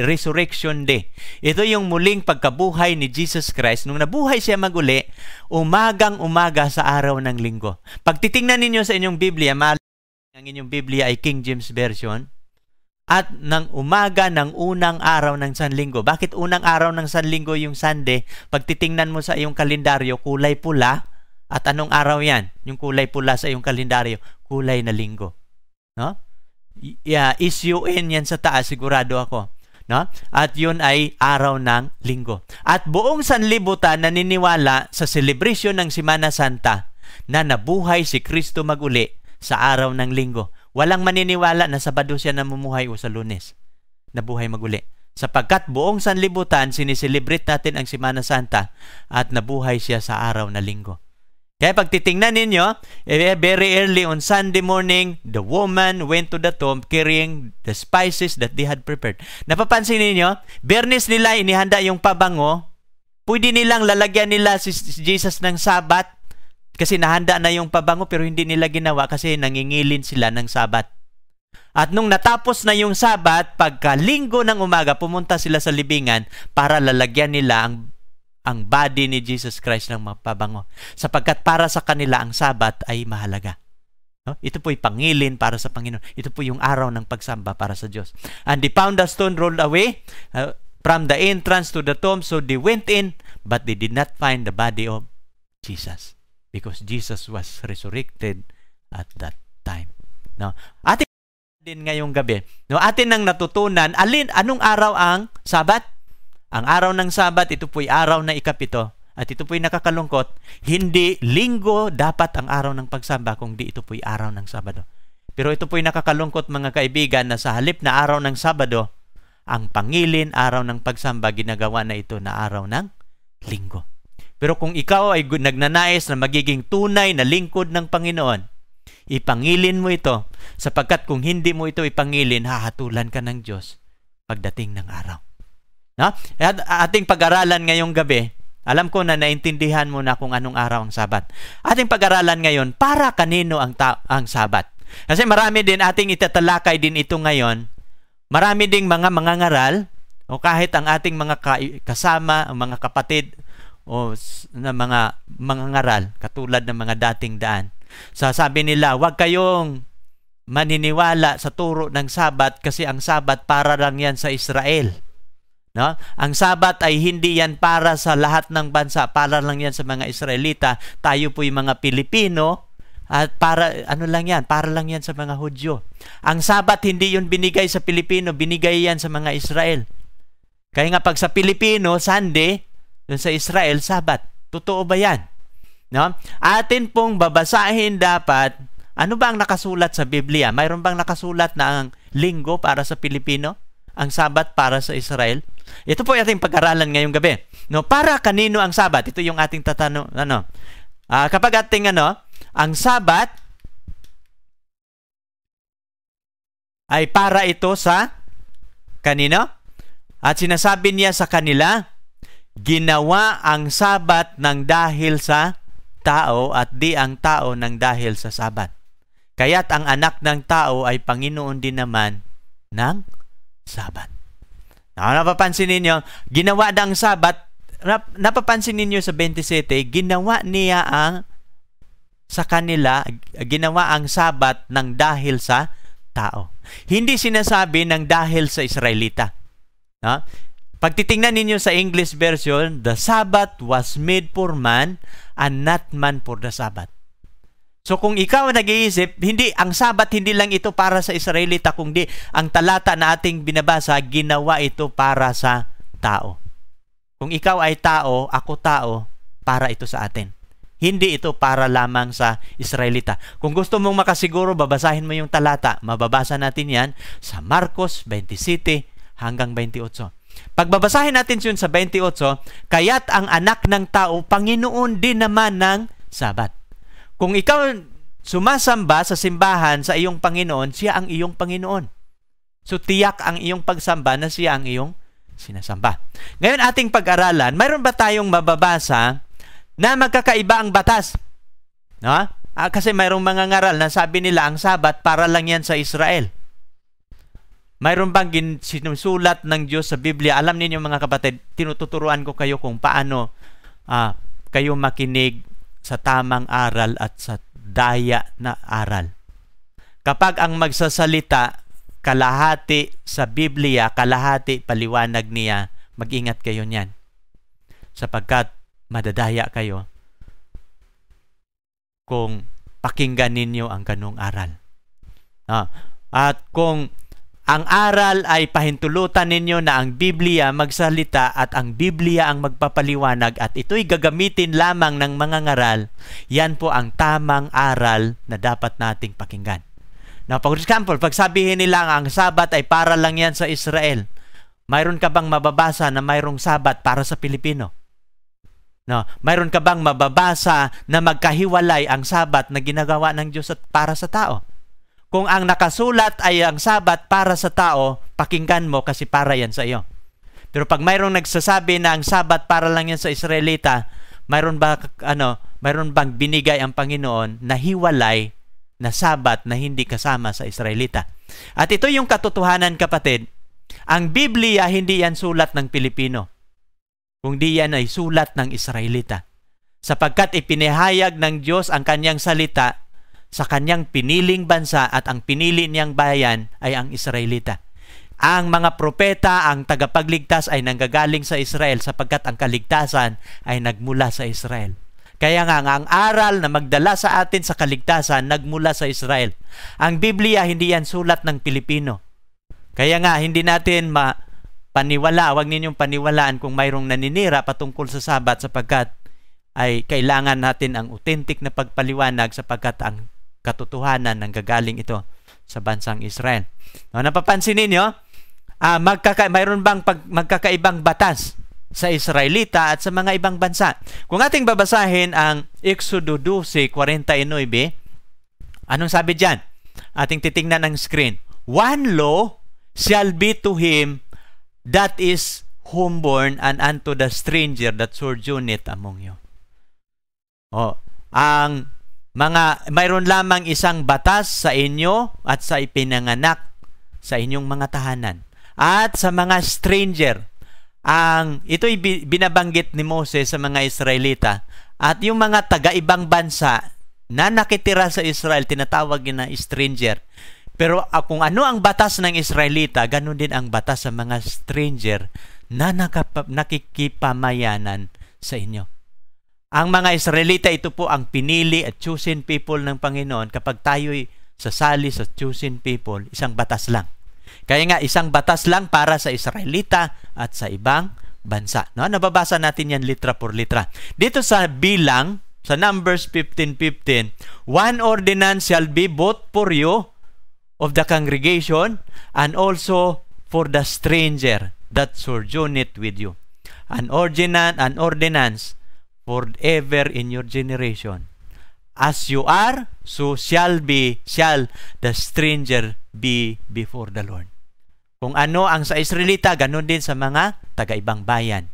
resurrection day. Ito yung muling pagkabuhay ni Jesus Christ. Nung nabuhay siya maguli, umagang-umaga sa araw ng linggo. Pag titingnan ninyo sa inyong Biblia, ang inyong Biblia ay King James Version, at ng umaga ng unang araw ng Sanlinggo. Bakit unang araw ng Sanlinggo yung Sunday? Pag titingnan mo sa iyong kalendaryo, kulay pula, At anong araw yan? Yung kulay pula sa iyong kalendaryo, kulay na linggo. No? SUN yan sa taas, sigurado ako. No? At yun ay araw ng linggo. At buong sanlibutan naniniwala sa celebration ng Semana Santa na nabuhay si Kristo maguli sa araw ng linggo. Walang maniniwala na Sabado siya namumuhay o sa Lunes nabuhay maguli. Sapagkat buong sanlibutan siniselebrate natin ang Semana Santa at nabuhay siya sa araw na linggo. Kaya pag titingnan ninyo, very early on Sunday morning, the woman went to the tomb carrying the spices that they had prepared. Napapansin ninyo, Bernes nila inihanda yung pabango, pwede nilang lalagyan nila si Jesus ng Sabat kasi nahanda na yung pabango pero hindi nila ginawa kasi nangingilin sila ng Sabat. At nung natapos na yung Sabat, pagkalinggo ng umaga, pumunta sila sa libingan para lalagyan nila ang body ni Jesus Christ ng mapabango. Sapagkat para sa kanila ang Sabat ay mahalaga. No? Ito po'y pangilin para sa Panginoon. Ito po yung araw ng pagsamba para sa Diyos. And they found the stone rolled away from the entrance to the tomb. So they went in, but they did not find the body of Jesus. Because Jesus was resurrected at that time. No? Atin din ngayong gabi. No? Atin nang natutunan, anong araw ang Sabat? Ang araw ng Sabat, ito po'y araw na ikapito. At ito po'y nakakalungkot. Hindi linggo dapat ang araw ng pagsamba, kundi ito po'y araw ng Sabado. Pero ito po'y nakakalungkot mga kaibigan na sa halip na araw ng Sabado, ang pangilin araw ng pagsamba, ginagawa na ito na araw ng linggo. Pero kung ikaw ay nagnanais na magiging tunay na lingkod ng Panginoon, ipangilin mo ito, sapagkat kung hindi mo ito ipangilin, hahatulan ka ng Diyos pagdating ng araw. No? At ating pag-aralan ngayong gabi, alam ko na naintindihan mo na kung anong araw ang Sabat. Ating pag-aralan ngayon, para kanino ang Sabat? Kasi marami din, ating itatalakay din ito ngayon, marami ding mga mangangaral, o kahit ang ating mga kasama, ang mga kapatid, o na mga mangangaral, katulad ng mga dating daan. Sasabi nila, huwag kayong maniniwala sa turo ng Sabat kasi ang Sabat para lang yan sa Israel. No? Ang Sabat ay hindi yan para sa lahat ng bansa, para lang yan sa mga Israelita. Tayo po yung mga Pilipino at para lang yan sa mga Hudyo. Ang Sabat hindi yun binigay sa Pilipino, binigay yan sa mga Israel. Kaya nga pag sa Pilipino, Sunday, dun sa Israel, Sabat. Totoo ba yan? No? Atin pong babasahin dapat, ano ba ang nakasulat sa Biblia? Mayroon bang nakasulat na ang linggo para sa Pilipino? Ang Sabat para sa Israel? Ito po yung ating pag-aralan ngayong gabi. No, para kanino ang Sabat? Ito yung ating tatanong. Kapag ating ang Sabat ay para ito sa kanino? At sinasabi niya sa kanila, ginawa ang Sabat ng dahil sa tao at di ang tao ng dahil sa Sabat. Kaya't ang anak ng tao ay Panginoon din naman ng Sabat. Napapansin ninyo, ginawa ng Sabat, napapansin ninyo sa 27, ginawa niya sa kanila, ginawa ang Sabat ng dahil sa tao. Hindi sinasabi ng dahil sa Israelita. No? Pag titingnan ninyo sa English version, the Sabbath was made for man and not man for the Sabbath. So kung ikaw nag-iisip, ang Sabat hindi lang ito para sa Israelita, kundi ang talata na ating binabasa, ginawa ito para sa tao. Kung ikaw ay tao, ako tao, para ito sa atin. Hindi ito para lamang sa Israelita. Kung gusto mong makasiguro, babasahin mo yung talata. Mababasa natin yan sa Marcos 27 hanggang 28. Pagbabasahin natin yun sa 28, kaya't ang anak ng tao, Panginoon din naman ng Sabat. Kung ikaw sumasamba sa simbahan sa iyong Panginoon, siya ang iyong Panginoon. So tiyak ang iyong pagsamba na siya ang iyong sinasamba. Ngayon ating pag-aralan, mayroon ba tayong mababasa na magkakaiba ang batas? No? Kasi mayroong mga ngaral na sabi nila ang Sabat para lang yan sa Israel. Mayroon bang sinusulat ng Diyos sa Biblia? Alam niyo mga kapatid, tinututuruan ko kayo kung paano kayo makinig sa tamang aral at sa daya na aral. Kapag ang magsasalita, kalahati sa Biblia, kalahati paliwanag niya, mag-ingat kayo niyan. Sapagkat madadaya kayo. kung pakinggan ninyo ang ganung aral. At kung ang aral ay pahintulutan ninyo na ang Biblia magsalita at ang Biblia ang magpapaliwanag at ito'y gagamitin lamang ng mga ngaral, yan po ang tamang aral na dapat nating pakinggan. Now, for example, pag sabihin nila ang Sabat ay para lang yan sa Israel, mayroon ka bang mababasa na mayroong Sabat para sa Pilipino? No, mayroon ka bang mababasa na magkahiwalay ang Sabat na ginagawa ng Diyos at para sa tao? Kung ang nakasulat ay ang Sabat para sa tao, pakinggan mo kasi para yan sa iyo. Pero pag mayroong nagsasabi na ang Sabat para lang yan sa Israelita, mayroon bang binigay ang Panginoon na hiwalay na Sabat na hindi kasama sa Israelita? At ito yung katotohanan, kapatid. Ang Biblia hindi yan sulat ng Pilipino, kundi yan ay sulat ng Israelita. Sapagkat ipinahayag ng Diyos ang kanyang salita sa kanyang piniling bansa at ang pinili niyang bayan ay ang Israelita. Ang mga propeta, ang tagapagligtas ay nanggagaling sa Israel sapagkat ang kaligtasan ay nagmula sa Israel. Kaya nga ang aral na magdala sa atin sa kaligtasan nagmula sa Israel. Ang Biblia hindi yan sulat ng Pilipino. Kaya nga hindi natin huwag ninyong paniwalaan kung mayroong naninira patungkol sa Sabat sapagkat ay kailangan natin ang authentic na pagpaliwanag sapagkat ang katotohanan ng gagaling ito sa bansang Israel. Napapansin ninyo, mayroon bang magkakaibang batas sa Israelita at sa mga ibang bansa? Kung ating babasahin ang Exodo 12:49, anong sabi dyan? Ating titingnan ang screen. One law shall be to him that is homeborn and unto the stranger that sojourneth among you. Mayroon lamang isang batas sa inyo at sa ipinanganak sa inyong mga tahanan. At sa mga stranger, ito'y binabanggit ni Moses sa mga Israelita. At yung mga taga-ibang bansa na nakitira sa Israel, tinatawag na stranger. Pero kung ano ang batas ng Israelita, ganun din ang batas sa mga stranger na nakikipamayanan sa inyo. Ang mga Israelita, ito po ang pinili at chosen people ng Panginoon. Kapag tayo'y sasali sa chosen people, isang batas lang. Kaya nga, isang batas lang para sa Israelita at sa ibang bansa. Nababasa natin yan litra por litra. Dito sa bilang, sa Numbers 15:15, one ordinance shall be both for you of the congregation and also for the stranger that sojourneth with you. An ordinance forever in your generation. As you are, so shall the stranger be before the Lord. Kung ano ang sa Israelita, ganun din sa mga taga-ibang bayan,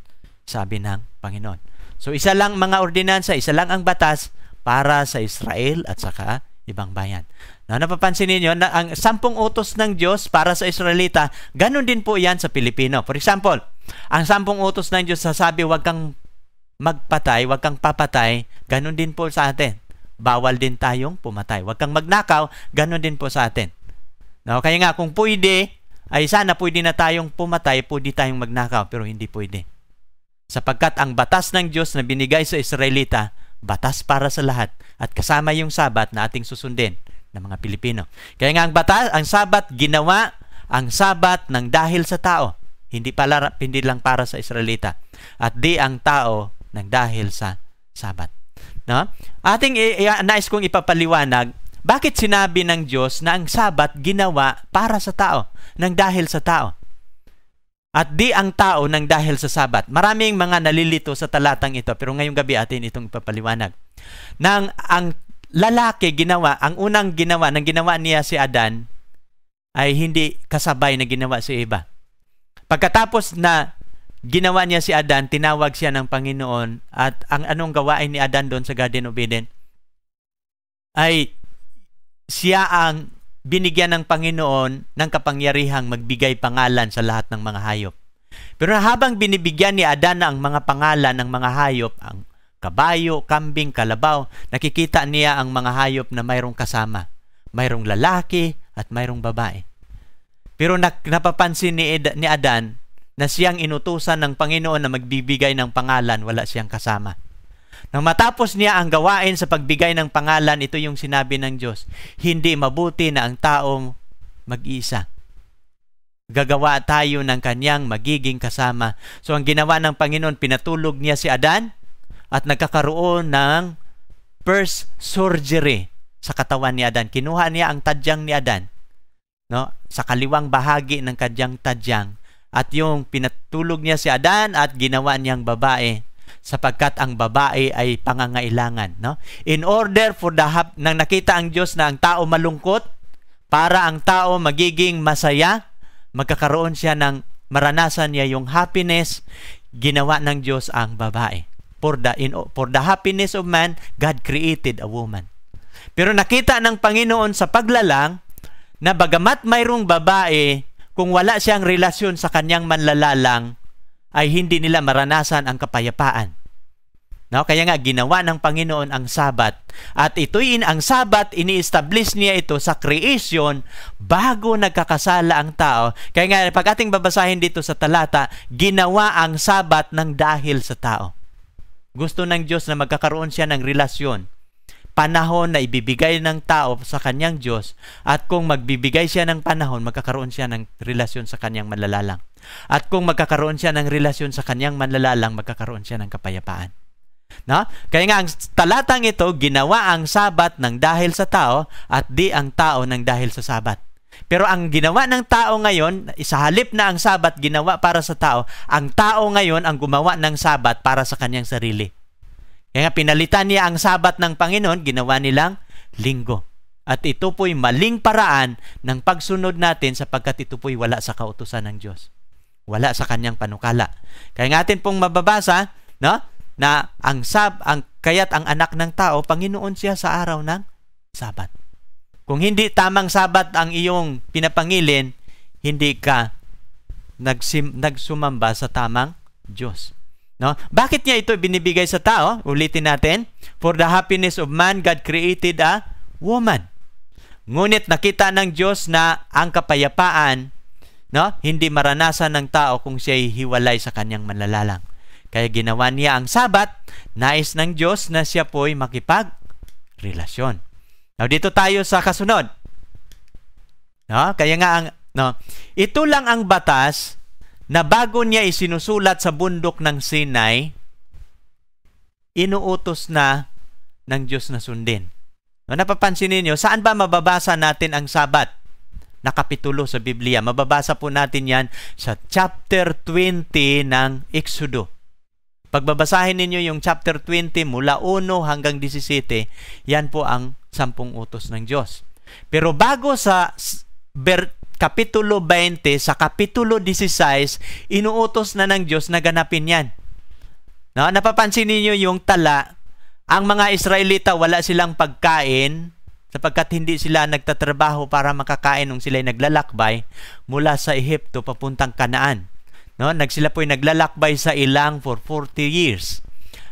sabi ng Panginoon. So isa lang mga ordinansa, isa lang ang batas para sa Israel at saka ibang bayan. Napapansin niyo na ang 10 utos ng Diyos para sa Israelita, ganun din po yan sa Pilipino. For example, ang 10 utos ng Diyos sasabi, huwag kang magpatay, huwag kang papatay, ganun din po sa atin. Bawal din tayong pumatay. Huwag kang magnakaw, ganun din po sa atin. Kaya nga, kung pwede, ay sana pwede na tayong pumatay, pwede tayong magnakaw, pero hindi pwede. Sapagkat ang batas ng Diyos na binigay sa Israelita, batas para sa lahat, at kasama yung Sabat na ating susundin ng mga Pilipino. Kaya nga ang Sabat, ginawa ang Sabat ng dahil sa tao, hindi lang para sa Israelita, at di ang tao ng dahil sa Sabat. Nais kong ipapaliwanag, bakit sinabi ng Diyos na ang Sabat ginawa para sa tao, ng dahil sa tao, at di ang tao ng dahil sa Sabat? Maraming mga nalilito sa talatang ito, pero ngayong gabi atin itong ipapaliwanag. Nang ang lalaki ang unang ginawa niya si Adan, ay hindi kasabay na ginawa si Eva. Pagkatapos na ginawa niya si Adan, tinawag siya ng Panginoon, at ang anong gawain ni Adan doon sa Garden of Eden ay siya ang binigyan ng Panginoon ng kapangyarihang magbigay pangalan sa lahat ng mga hayop. Pero habang binibigyan ni Adan ang mga pangalan ng mga hayop, ang kabayo, kambing, kalabaw, nakikita niya ang mga hayop na mayroong kasama. Mayroong lalaki at mayroong babae. Pero napapansin ni Adan na siyang inutusan ng Panginoon na magbibigay ng pangalan, wala siyang kasama. Nang matapos niya ang gawain sa pagbigay ng pangalan, ito yung sinabi ng Diyos, hindi mabuti na ang tao mag-isa. Gagawa tayo ng kanyang magiging kasama. So ang ginawa ng Panginoon, pinatulog niya si Adan at nagkakaroon ng first surgery sa katawan ni Adan. Kinuha niya ang tadyang ni Adan, no, sa kaliwang bahagi ng kanyang tadyang, at yung pinatulog niya si Adan at ginawa niyang babae sapagkat ang babae ay pangangailangan, no? In order for nang nakita ang Diyos na ang tao malungkot, para ang tao magiging masaya, magkakaroon siya ng maranasan niya yung happiness, ginawa ng Diyos ang babae. For the happiness of man, God created a woman. Pero nakita ng Panginoon sa paglalang na bagamat mayroong babae, kung wala siyang relasyon sa kanyang manlalalang, ay hindi nila maranasan ang kapayapaan. No? Kaya nga, ginawa ng Panginoon ang Sabat. At ang Sabat, ini-establish niya ito sa creation bago nagkakasala ang tao. Kaya nga, pag ating babasahin dito sa talata, ginawa ang Sabat ng dahil sa tao. Gusto ng Diyos na magkakaroon siya ng relasyon, panahon na ibibigay ng tao sa kanyang Diyos, at kung magbibigay siya ng panahon, magkakaroon siya ng relasyon sa kanyang manlalalang. At kung magkakaroon siya ng relasyon sa kanyang manlalalang, magkakaroon siya ng kapayapaan. No? Kaya nga ang talatang ito, ginawa ang Sabat ng dahil sa tao at di ang tao ng dahil sa Sabat. Pero ang ginawa ng tao ngayon, sa halip na ang Sabat ginawa para sa tao, ang tao ngayon ang gumawa ng Sabat para sa kanyang sarili. Kaya nga pinalitan niya ang Sabat ng Panginoon, ginawa nilang linggo. At ito po'y maling paraan ng pagsunod natin sapagkat ito po'y wala sa kautusan ng Diyos. Wala sa kanyang panukala. Kaya nga atin pong mababasa, no, na kaya't ang anak ng tao, Panginoon siya sa araw ng Sabat. Kung hindi tamang Sabat ang iyong pinapangilin, hindi ka nagsumamba sa tamang Diyos. No? Bakit niya ito binibigay sa tao? Ulitin natin. For the happiness of man, God created a woman. Ngunit nakita ng Diyos na ang kapayapaan, no, hindi maranasan ng tao kung siya'y hiwalay sa kanyang manlalalang. Kaya ginawa niya ang Sabat, nais ng Diyos na siya po'y makipagrelasyon. Now, dito tayo sa kasunod. No? Kaya nga, ito lang ang batas na bago niya isinusulat sa bundok ng Sinai, inuutos na ng Diyos na sundin. No, napapansin niyo, saan ba mababasa natin ang Sabat na kapitulo sa Biblia? Mababasa po natin yan sa chapter 20 ng Exodo. Pagbabasahin ninyo yung chapter 20 mula 1 hanggang 17, yan po ang 10 utos ng Diyos. Pero bago sa kapitulo 20, sa kapitulo 16, inuutos na ng Diyos na ganapin yan. No? Napapansin niyo yung tala, ang mga Israelita wala silang pagkain sapagkat hindi sila nagtatrabaho para makakain nung sila'y naglalakbay mula sa Ehipto papuntang Kanaan. No, sila po'y naglalakbay sa ilang for 40 years.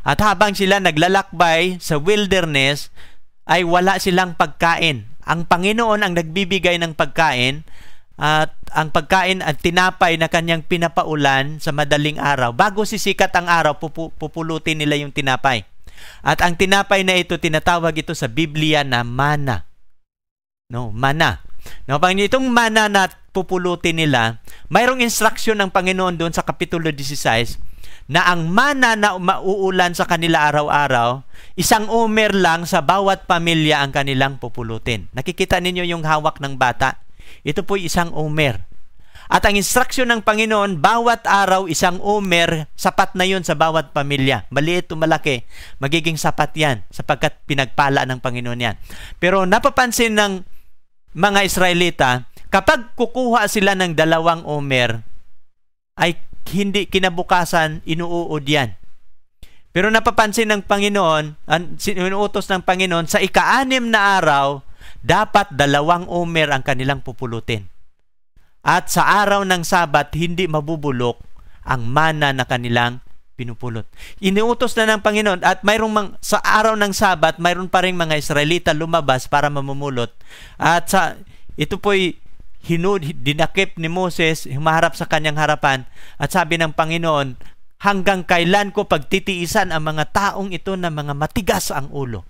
At habang sila naglalakbay sa wilderness, ay wala silang pagkain. Ang Panginoon ang nagbibigay ng pagkain, at ang pagkain at tinapay na kanyang pinapaulan sa madaling araw. Bago sisikat ang araw, pupulutin nila yung tinapay. At ang tinapay na ito, tinatawag ito sa Biblia na mana. No, mana. No, pag itong mana na pupulutin nila, mayroong instruction ng Panginoon doon sa kapitulo 16 na ang mana na mauulan sa kanila araw-araw, 1 omer lang sa bawat pamilya ang kanilang pupulutin. Nakikita ninyo yung hawak ng bata? Ito po 1 omer. At ang instruction ng Panginoon, bawat araw 1 omer, sapat na yun sa bawat pamilya. Maliit o malaki, magiging sapat yan sapagkat pinagpala ng Panginoon yan. Pero napapansin ng mga Israelita, kapag kukuha sila ng 2 omer, ay hindi kinabukasan, inuuod yan. Pero napapansin ng Panginoon, inuutos ng Panginoon, sa ika-6 na araw, dapat 2 omer ang kanilang pupulutin. At sa araw ng Sabat, hindi mabubulok ang mana na kanilang pinupulot. Inuutos na ng Panginoon at sa araw ng Sabat, mayroon pa rin mga Israelita lumabas para mamumulot. At ito po'y dinakip ni Moses, humaharap sa kanyang harapan at sabi ng Panginoon, hanggang kailan ko pagtitiisan ang mga taong ito na mga matigas ang ulo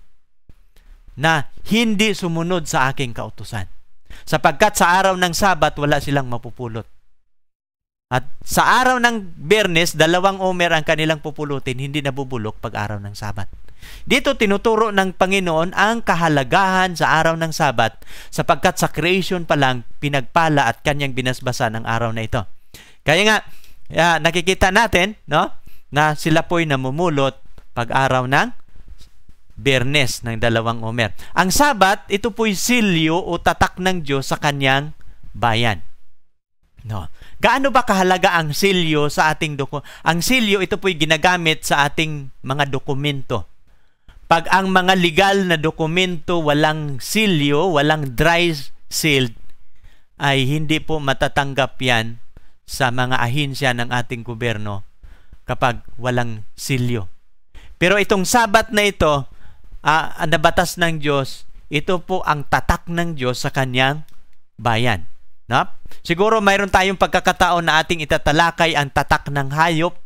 na hindi sumunod sa aking kautusan. Sapagkat sa araw ng Sabat, wala silang mapupulot. At sa araw ng Biyernes, 2 omer ang kanilang pupulutin, hindi nabubulok pag araw ng Sabat. Dito tinuturo ng Panginoon ang kahalagahan sa araw ng Sabat sapagkat sa creation pa lang pinagpala at kanyang binasbasan ang araw na ito. Kaya nga, nakikita natin, no, na sila po'y namumulot pag araw ng Biyernes ng 2 omer. Ang Sabat, ito po'y silyo o tatak ng Diyos sa kanyang bayan. No. Gaano ba kahalaga ang silyo sa ating Ang silyo, ito po'y ginagamit sa ating mga dokumento. Pag ang mga legal na dokumento walang silyo, walang dry sealed, ay hindi po matatanggap yan sa mga ahensya ng ating gobyerno kapag walang silyo. Pero itong Sabat na ito, ang batas ng Diyos, ito po ang tatak ng Diyos sa kanyang bayan. No? Siguro mayroon tayong pagkakataon na ating itatalakay ang tatak ng hayop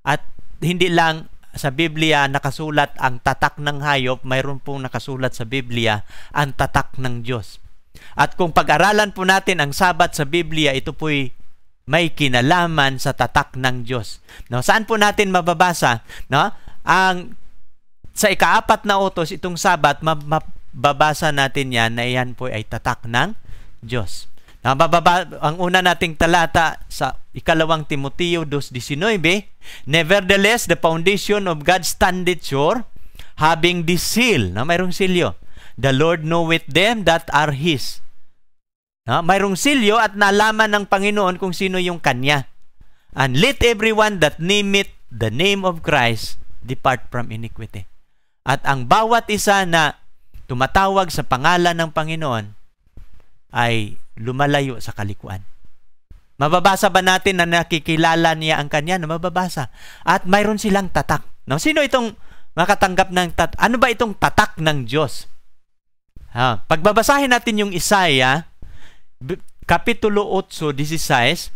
at hindi lang sa Biblia nakasulat ang tatak ng hayop, mayroon pong nakasulat sa Biblia ang tatak ng Diyos. At kung pag-aralan po natin ang Sabat sa Biblia, ito po'y may kinalaman sa tatak ng Diyos. No? Saan po natin mababasa? No? Sa ika-4 na utos, itong Sabat, mababasa natin yan na yan po ay tatak ng Diyos. Ang una nating talata sa 2 Timoteo 2:19, nevertheless, the foundation of God standeth sure, having this seal. Mayroong silyo. The Lord knoweth them that are His. Mayroong silyo at nalaman ng Panginoon kung sino yung Kanya. And let everyone that nameth the name of Christ depart from iniquity. At ang bawat isa na tumatawag sa pangalan ng Panginoon ay lumalayo sa kalikuan. Mababasa ba natin na nakikilala niya ang Kanya? Mababasa. At mayroon silang tatak. Now, sino itong makatanggap ng tatak? Ano ba itong tatak ng Diyos? Pagbabasahin natin yung Isaiah, Kapitulo 8:16,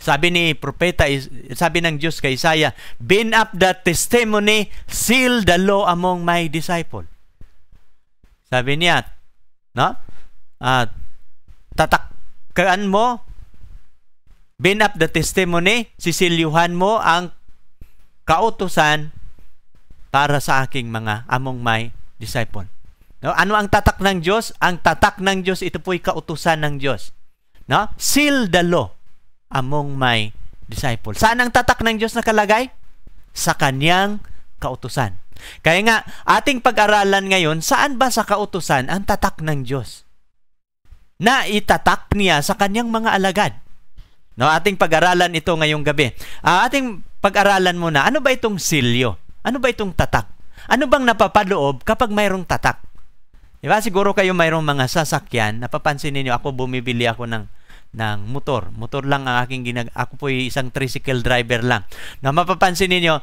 sabi ng Diyos kay Isaiah, "Bind up the testimony, seal the law among my disciple." Sabi niya, no? Tatakkan mo, bind up the testimony, sisilyuhan mo ang kautusan para sa aking mga among my disciple. No? Ano ang tatak ng Diyos? Ang tatak ng Diyos, ito po'y kautusan ng Diyos. No? Seal the law among my disciple. Saan ang tatak ng Diyos nakalagay? Sa kanyang kautusan. Kaya nga, ating pag-aralan ngayon, saan ba sa kautusan ang tatak ng Diyos? Na itatak niya sa kanyang mga alagad. No, ating pag-aralan ito ngayong gabi. Ating pag-aralan muna, ano ba itong silyo? Ano ba itong tatak? Ano bang napapaloob kapag mayroong tatak? Diba? Siguro kayo mayroong mga sasakyan, napapansin niyo ako, bumibili ako ng motor. Motor lang ang aking ako po isang tricycle driver lang. Na mapapansin niyo,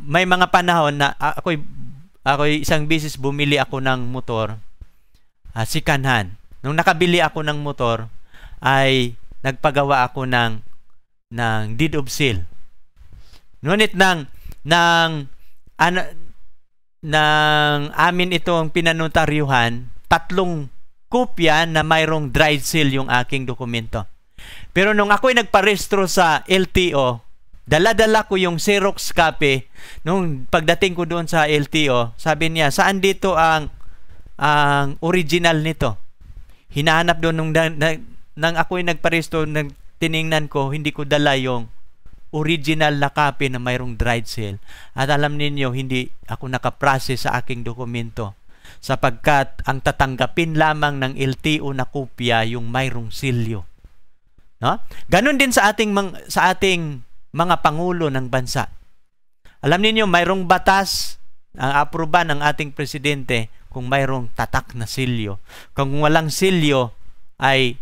may mga panahon na ako isang beses bumili ako ng motor, second hand. Nung nakabili ako ng motor, ay nagpagawa ako ng deed of sale. Ngunit nang amin itong pinanotaryuhan, 3 kopya na mayroong dried seal yung aking dokumento. Pero nung ako'y nagparehistro sa LTO, dala-dala ko yung Xerox copy. Nung pagdating ko doon sa LTO, sabi niya, saan dito ang original nito? Hinahanap doon nang ako'y nagparehistro, tiningnan ko, hindi ko dala yung original na copy na mayroong dried seal. At alam ninyo, hindi ako nakaprocess sa aking dokumento sapagkat ang tatanggapin lamang ng LTO na kopya yung mayroong silyo. No? Ganon din sa ating mga pangulo ng bansa. Alam niyo, mayroong batas ang aproba ng ating presidente kung mayroong tatak na silyo. Kung walang silyo ay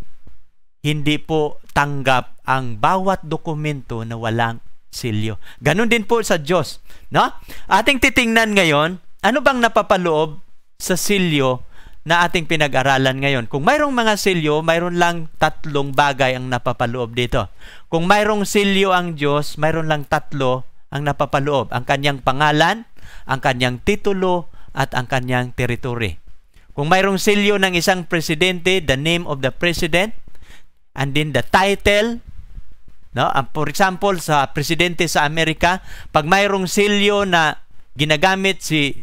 hindi po tanggap ang bawat dokumento na walang silyo. Ganon din po sa Diyos. No? Ating titingnan ngayon, ano bang napapaloob sa silyo na ating pinag-aralan ngayon. Kung mayroong mga selyo, mayroon lang 3 bagay ang napapaloob dito. Kung mayroong selyo ang Diyos, mayroon lang 3 ang napapaloob. Ang kanyang pangalan, ang kanyang titulo, at ang kanyang territory. Kung mayroong selyo ng isang presidente, the name of the president, and then the title, no? For example, sa presidente sa Amerika, pag mayroong selyo na ginagamit si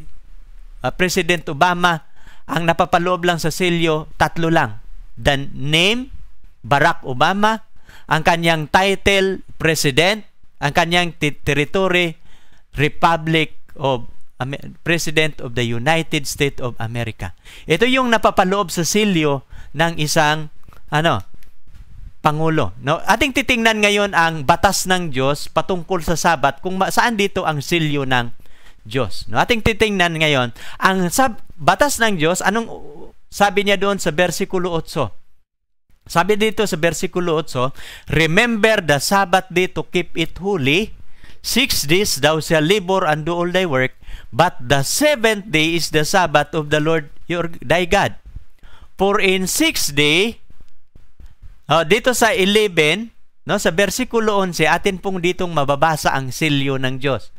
President Obama, ang napapaloob lang sa selyo, 3 lang. The name, Barack Obama, ang kanyang title, President, ang kanyang territory, Republic of President of the United States of America. Ito yung napapaloob sa selyo ng isang Pangulo. No? Ating titingnan ngayon ang batas ng Diyos patungkol sa Sabat, kung saan dito ang selyo ng Diyos. No? Ating titingnan ngayon ang batas ng Diyos. Anong sabi niya doon sa versikulo 8? Sabi dito sa versikulo 8, remember the Sabbath day to keep it holy. 6 days thou shalt labor and do all thy work, but the 7th day is the Sabbath of the Lord your thy God. For in 6 day, dito sa 11, no, sa versikulo 11, atin pong ditong mababasa ang selyo ng Diyos.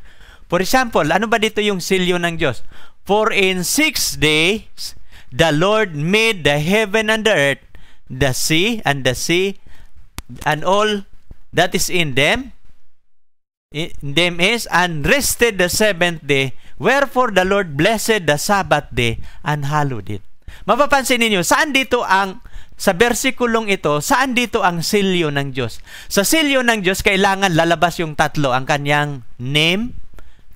For example, ano ba dito yung selyo ng Diyos? For in 6 days, the Lord made the heaven and the earth, the sea, and all that is in them is, and rested the 7th day. Wherefore the Lord blessed the Sabbath day and hallowed it. Mapapansin ninyo, sa versikulong ito, saan dito ang selyo ng Diyos? Sa selyo ng Diyos, kailangan lalabas yung 3, ang kanyang name,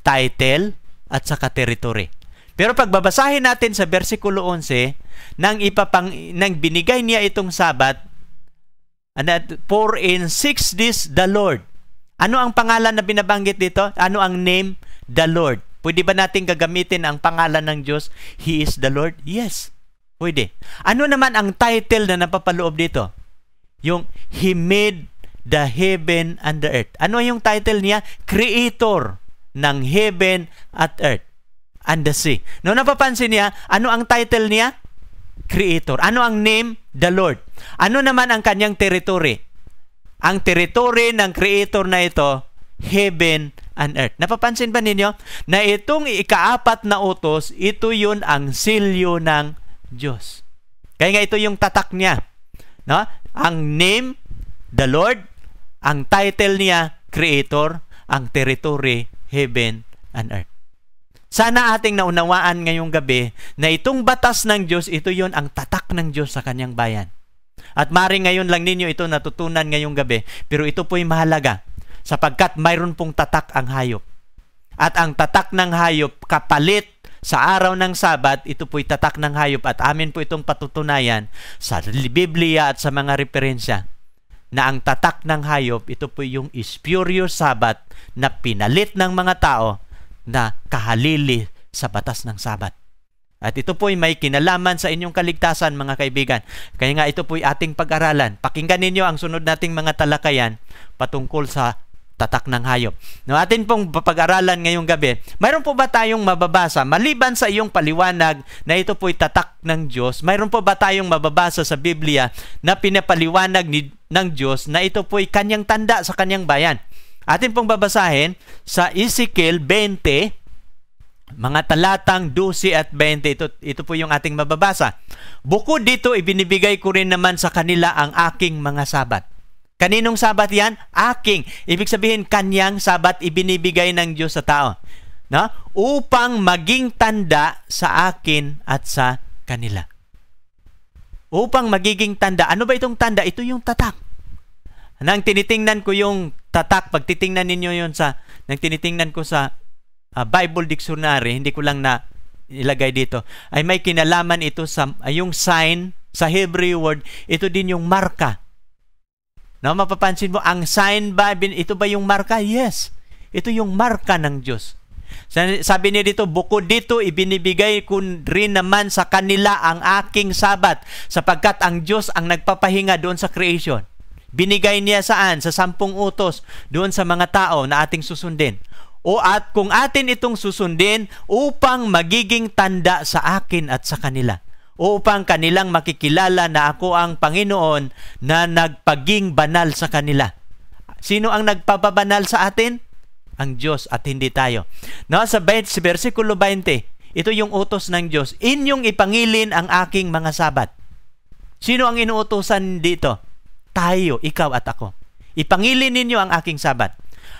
title, at saka territory. Pero pag babasahin natin sa versikulo 11, nang binigay niya itong Sabat, for in 6 days the Lord. Ano ang pangalan na binabanggit dito? Ano ang name? The Lord. Pwede ba natin gagamitin ang pangalan ng Diyos? He is the Lord? Yes. Pwede. Ano naman ang title na napapaloob dito? Yung He made the heaven and the earth. Ano yung title niya? Creator ng heaven at earth and the sea. No, napapansin niya, ano ang title niya? Creator. Ano ang name? The Lord. Ano naman ang kanyang territory? Ang territory ng Creator na ito, heaven and earth. Napapansin ba ninyo na itong ika-4 na utos, ito yun ang selyo ng Diyos. Kaya nga ito yung tatak niya. No? Ang name, the Lord, ang title niya, Creator, ang territory, heaven and earth. Sana ating naunawaan ngayong gabi na itong batas ng Diyos, ito yon ang tatak ng Diyos sa kanyang bayan. At maring ngayon lang ninyo ito natutunan ngayong gabi, pero ito po'y mahalaga sapagkat mayroon pong tatak ang hayop. At ang tatak ng hayop, kapalit sa araw ng Sabat, ito po'y tatak ng hayop at amin po itong patutunayan sa Biblia at sa mga referensya na ang tatak ng hayop, ito po yung spurious Sabat na pinalit ng mga tao na kahalili sa batas ng Sabat. At ito po'y may kinalaman sa inyong kaligtasan, mga kaibigan. Kaya nga ito po'y ating pag-aralan. Pakinggan ninyo ang sunod nating mga talakayan patungkol sa tatak ng hayop. No, atin pong pag-aralan ngayong gabi. Mayroon po ba tayong mababasa maliban sa iyong paliwanag na ito po'y tatak ng Diyos? Mayroon po ba tayong mababasa sa Biblia na pinapaliwanag ng Diyos na ito po'y kanyang tanda sa kanyang bayan? Atin pong babasahin sa Ezekiel 20, mga talatang 12 at 20. Ito po yung ating mababasa. Bukod dito, ibinibigay ko rin naman sa kanila ang aking mga Sabat. Kaninong Sabat yan? Aking. Ibig sabihin, kanyang Sabat ibinibigay ng Diyos sa tao. No? Upang maging tanda sa akin at sa kanila. Upang magiging tanda. Ano ba itong tanda? Ito yung tatak. Nang tinitingnan ko yung tatak, pag titingnan ninyo yun nang tinitingnan ko sa Bible Dictionary, hindi ko lang na ilagay dito, ay may kinalaman ito sa yung sign, sa Hebrew word, ito din yung marka. No, mapapansin mo, ang sign ba, ito ba yung marka? Yes. Ito yung marka ng Diyos. Sabi niya dito, bukod dito, ibinibigay ko rin naman sa kanila ang aking Sabat, sapagkat ang Diyos ang nagpapahinga doon sa creation. Binigay niya saan? Sa 10 utos doon sa mga tao na ating susundin. At kung atin itong susundin upang magiging tanda sa akin at sa kanila. upang kanilang makikilala na ako ang Panginoon na nagpaging banal sa kanila. Sino ang nagpapabanal sa atin? Ang Diyos at hindi tayo. No, sa versikulo 20, ito yung utos ng Diyos. Inyong ipangilin ang aking mga sabat. Sino ang inuutosan dito? Tayo, ikaw at ako. Ipangilin ninyo ang aking sabat.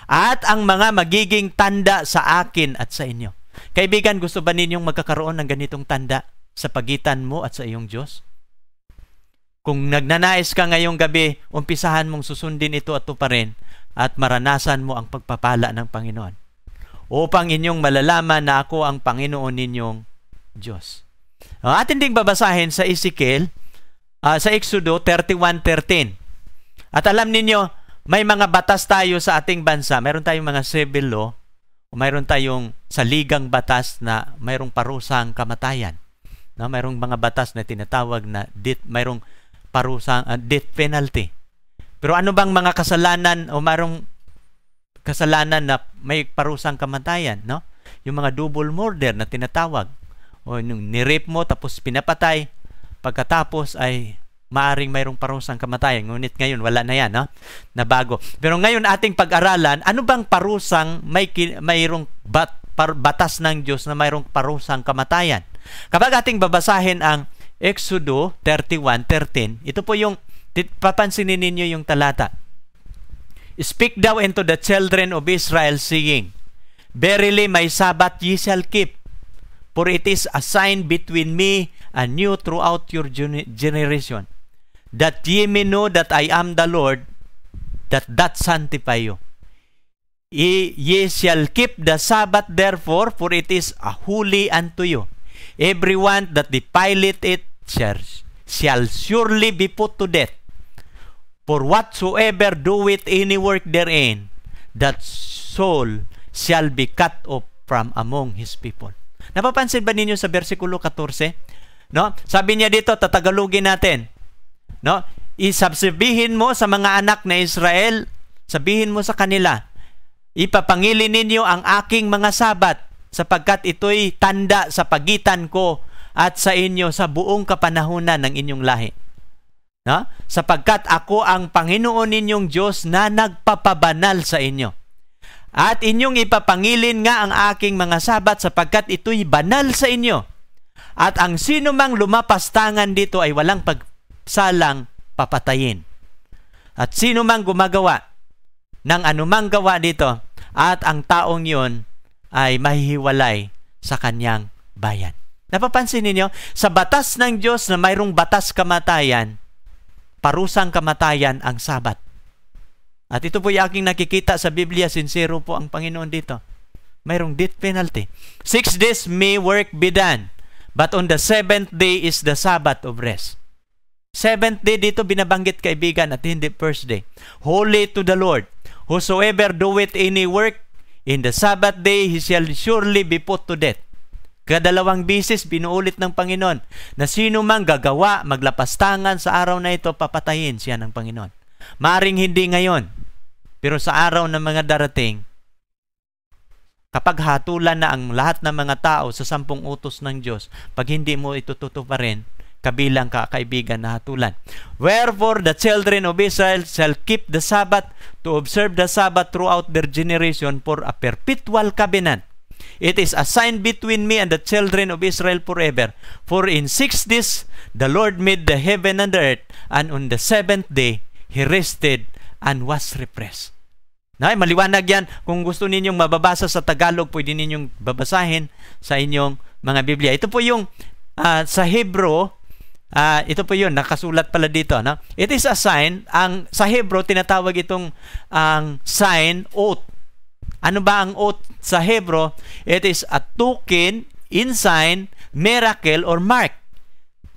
At ang mga magiging tanda sa akin at sa inyo. Kaibigan, gusto ba ninyong magkakaroon ng ganitong tanda sa pagitan mo at sa iyong Diyos? Kung nagnanais ka ngayong gabi, umpisahan mong susundin ito at tuparin at maranasan mo ang pagpapala ng Panginoon upang inyong malalaman na ako ang Panginoon ninyong Diyos. Ang atin ding babasahin sa Ezekiel, sa Exodo 31:13. At alam ninyo, may mga batas tayo sa ating bansa. Mayroon tayong mga civil law o mayroon tayong saligang batas na mayroong parusang kamatayan. No, mayroong mga batas na tinatawag na mayroong parusang death penalty. Pero ano bang mga kasalanan o mayroong kasalanan na may parusang kamatayan, no? Yung mga double murder na tinatawag. O yung nirape mo tapos pinapatay, pagkatapos ay maaring mayroong parusang kamatayan. Ngunit ngayon wala na yan, no? Nabago. Pero ngayon ating pag-aralan, ano bang parusang mayroong batas ng Diyos na mayroong parusang kamatayan? Kapag ating babasahin ang Exodo 31:13, ito po yung papansinin ninyo yung talata. Speak thou unto the children of Israel, saying, Verily my Sabbath ye shall keep, for it is a sign between me and you throughout your generation, that ye may know that I am the Lord, that sanctify you. Ye shall keep the Sabbath therefore, for it is a holy unto you. Everyone that defileth it shall surely be put to death. For whatsoever doeth any work therein, that soul shall be cut off from among his people. Napapansin ba ninyo sa versikulo 14? No? Sabi niya dito, tatagalugin natin. No? Isasabihin mo sa mga anak na Israel, sabihin mo sa kanila, ipapangilin ninyo ang aking mga sabat, sapagkat ito'y tanda sa pagitan ko at sa inyo sa buong kapanahunan ng inyong lahi. No? Sapagkat ako ang Panginoon ninyong Diyos na nagpapabanal sa inyo. At inyong ipapangilin nga ang aking mga sabat sapagkat ito'y banal sa inyo. At ang sino mang lumapastangan dito ay walang pagsalang papatayin. At sino mang gumagawa ng anumang gawa dito, at ang taong yon ay mahihiwalay sa kanyang bayan. Napapansin ninyo, sa batas ng Diyos na mayroong batas kamatayan, parusang kamatayan ang sabat. At ito po yung aking nakikita sa Biblia, sincero po ang Panginoon dito. Mayroong death penalty. 6 days may work be done, but on the 7th day is the Sabbath of rest. 7th day dito binabanggit, kaibigan, at hindi first day. Holy to the Lord. Whosoever doeth any work in the Sabbath day, he shall surely be put to death. Kadalawang bisis binuulit ng Panginoon na sino mang gagawa, maglapastangan sa araw na ito, papatayin siya ng Panginoon. Maaring hindi ngayon, pero sa araw ng mga darating, kapag hatulan na ang lahat ng mga tao sa 10 utos ng Diyos, pag hindi mo ito tutuparin, kabilang ka, kaibigan, na hatulan. Wherefore the children of Israel shall keep the Sabbath, to observe the Sabbath throughout their generation for a perpetual covenant. It is a sign between me and the children of Israel forever. For in 6 days the Lord made the heaven and the earth, and on the 7th day He rested and was refreshed. Maliwanag yan. Kung gusto ninyong mababasa sa Tagalog, pwede ninyong babasahin sa inyong mga Biblia. Ito po yung sa Hebrew, ito po yun, nakasulat pala dito. No? It is a sign. Sa Hebrew, tinatawag itong ang sign, oath. Ano ba ang oath sa Hebrew? It is a token, ensign, miracle, or mark.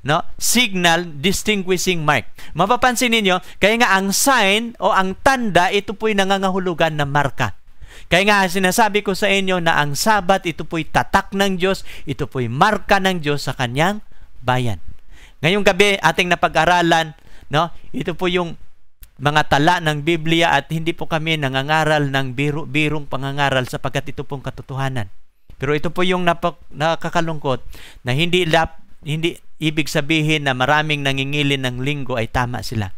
No? Signal, distinguishing mark. Mapapansin ninyo, kaya nga ang sign o ang tanda, ito po'y nangangahulugan na marka. Kaya nga sinasabi ko sa inyo na ang Sabat, ito po'y tatak ng Diyos, ito po'y marka ng Diyos sa kanyang bayan. Ngayong gabi, ating napag-aralan, no? Ito po yung mga tala ng Biblia, at hindi po kami nangangaral ng birong pangangaral sapagkat ito pong katotohanan. Pero ito po yung nakakalungkot na hindi hindi ibig sabihin na maraming nangingilin ng linggo ay tama sila.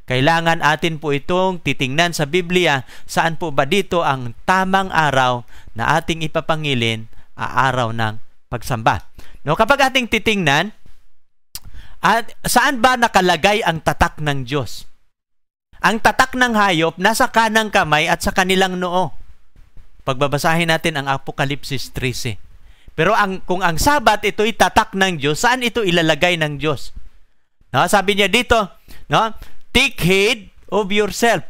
Kailangan atin po itong titingnan sa Biblia, saan po ba dito ang tamang araw na ating ipapangilin, araw ng pagsamba. No, kapag ating titingnan, at saan ba nakalagay ang tatak ng Diyos? Ang tatak ng hayop nasa kanang kamay at sa kanilang noo. Pagbabasahin natin ang Apokalipsis 13. Pero kung ang Sabat ito'y tatak ng Diyos, saan ito ilalagay ng Diyos? No, sabi niya dito, no, take heed of yourself,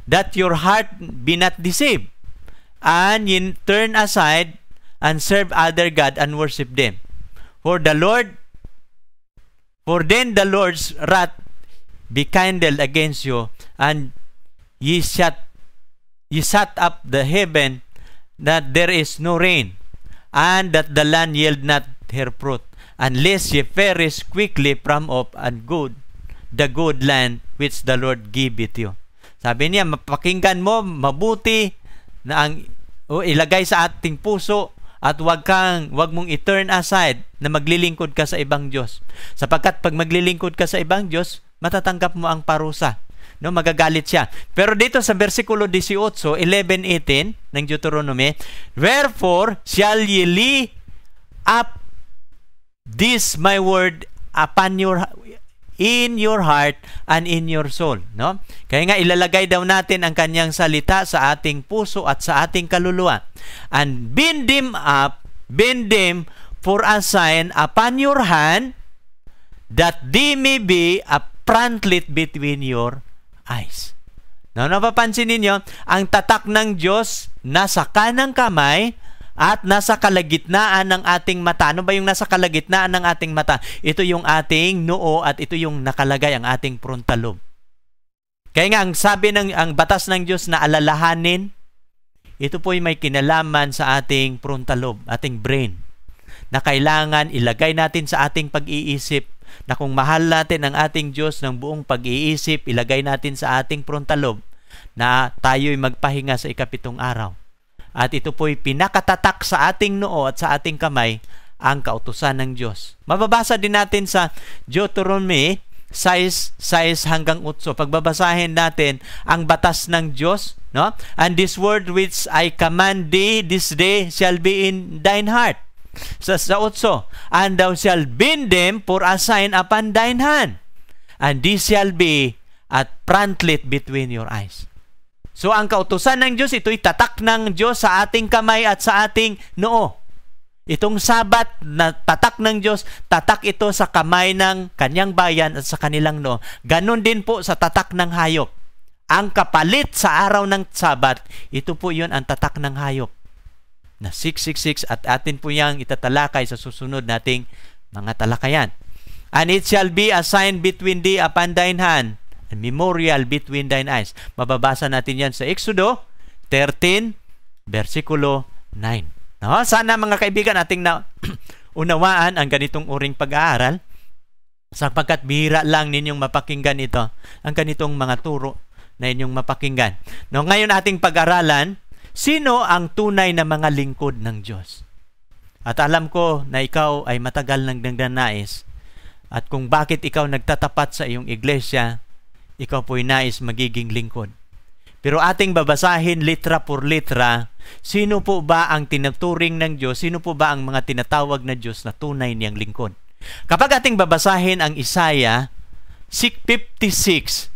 that your heart be not deceived, and ye turn aside and serve other God and worship them. For then the Lord's wrath be kindled against you, and ye shut up the heaven, that there is no rain, and that the land yield not her fruit, unless ye perish quickly from off the good land which the Lord giveth you. Sabi niya, mapakinggan mo mabuti na ilagay sa ating puso, at wag mong i-turn aside na maglilingkod ka sa ibang Diyos. Sapagkat pag maglilingkod ka sa ibang Diyos, matatanggap mo ang parusa. No, magagalit siya. Pero dito sa versikulo 18, 11:18 ng Deuteronomy, wherefore shall ye lay up this my word in your heart and in your soul. No? Kaya nga ilalagay daw natin ang kanyang salita sa ating puso at sa ating kaluluwa. And bind them for a sign upon your hand, that they may be a frontlet between your eyes. No, napapansin ninyo, ang tatak ng Diyos nasa kanang kamay at nasa kalagitnaan ng ating mata. Ano ba yung nasa kalagitnaan ng ating mata? Ito yung ating noo at ito yung nakalagay ang ating frontal lobe. Kaya nga, ang sabi ang batas ng Diyos na alalahanin, ito po ay may kinalaman sa ating frontal lobe, ating brain, na kailangan ilagay natin sa ating pag-iisip, na kung mahal natin ang ating Diyos ng buong pag-iisip, ilagay natin sa ating frontal lobe na tayo'y magpahinga sa ikapitong araw. At ito po'y pinakatatak sa ating noo at sa ating kamay, ang kautusan ng Diyos. Mababasa din natin sa Deuteronomy 6:6 hanggang 8. Pagbabasahin natin ang batas ng Diyos, no? And this word which I command thee this day shall be in thine heart. Sa 8, and thou shalt bind them for a sign upon thine hand, and this shall be a frontlet between your eyes. So, ang kautusan ng Diyos, ito'y tatak ng Diyos sa ating kamay at sa ating noo. Itong Sabat na tatak ng Diyos, tatak ito sa kamay ng kanyang bayan at sa kanilang noo. Ganon din po sa tatak ng hayop. Ang kapalit sa araw ng Sabat, ito po yun ang tatak ng hayop. Na 666, at atin po yang itatalakay sa susunod nating mga talakayan. And it shall be a sign between thee upon thine hand, a memorial between thine eyes. Mababasa natin yan sa Exodo 13, versikulo 9. No? Sana mga kaibigan ating na unawaan ang ganitong uring pag-aaral, sapagkat bihira lang ninyong mapakinggan ito, ang ganitong mga turo na inyong mapakinggan. No, ngayon ating pag-aralan, sino ang tunay na mga lingkod ng Diyos? At alam ko na ikaw ay matagal nang nagnanais, at kung bakit ikaw nagtatapat sa iyong iglesia, ikaw po'y nais magiging lingkod. Pero ating babasahin litra por litra, sino po ba ang tinuturing ng Diyos? Sino po ba ang mga tinatawag na Diyos na tunay niyang lingkod? Kapag ating babasahin ang Isaiah 56,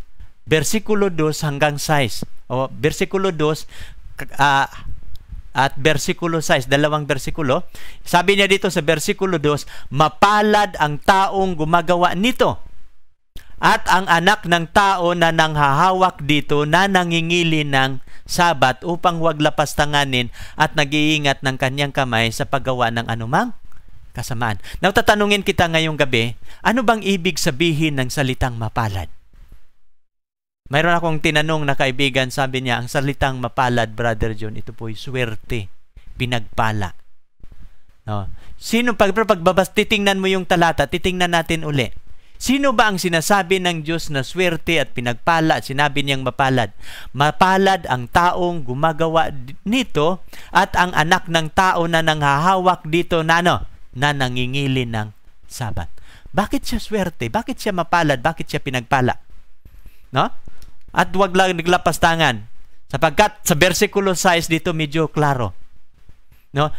versikulo 2 hanggang 6, o versikulo 2 at versikulo 6, dalawang versikulo, sabi niya dito sa versikulo 2, mapalad ang taong gumagawa nito, at ang anak ng tao na nanghahawak dito, na nangingili ng Sabat upang wag lapastanganin at nag-iingat ng kanyang kamay sa paggawa ng anumang kasamaan. Now, tatanungin kita ngayong gabi, ano bang ibig sabihin ng salitang mapalad? Mayroon akong tinanong na kaibigan, sabi niya, ang salitang mapalad, Brother John, ito po'y swerte, pinagpala. No? Sino, titingnan mo yung talata, titingnan natin uli. Sino ba ang sinasabi ng Diyos na swerte at pinagpala at sinabi niyang mapalad? Mapalad ang taong gumagawa nito at ang anak ng tao na nanghahawak dito na, na nangingili ng Sabat. Bakit siya swerte? Bakit siya mapalad? Bakit siya pinagpala? No? At wag lang naglapas tangan. Sapagkat sa versikulo 6 dito medyo klaro. No?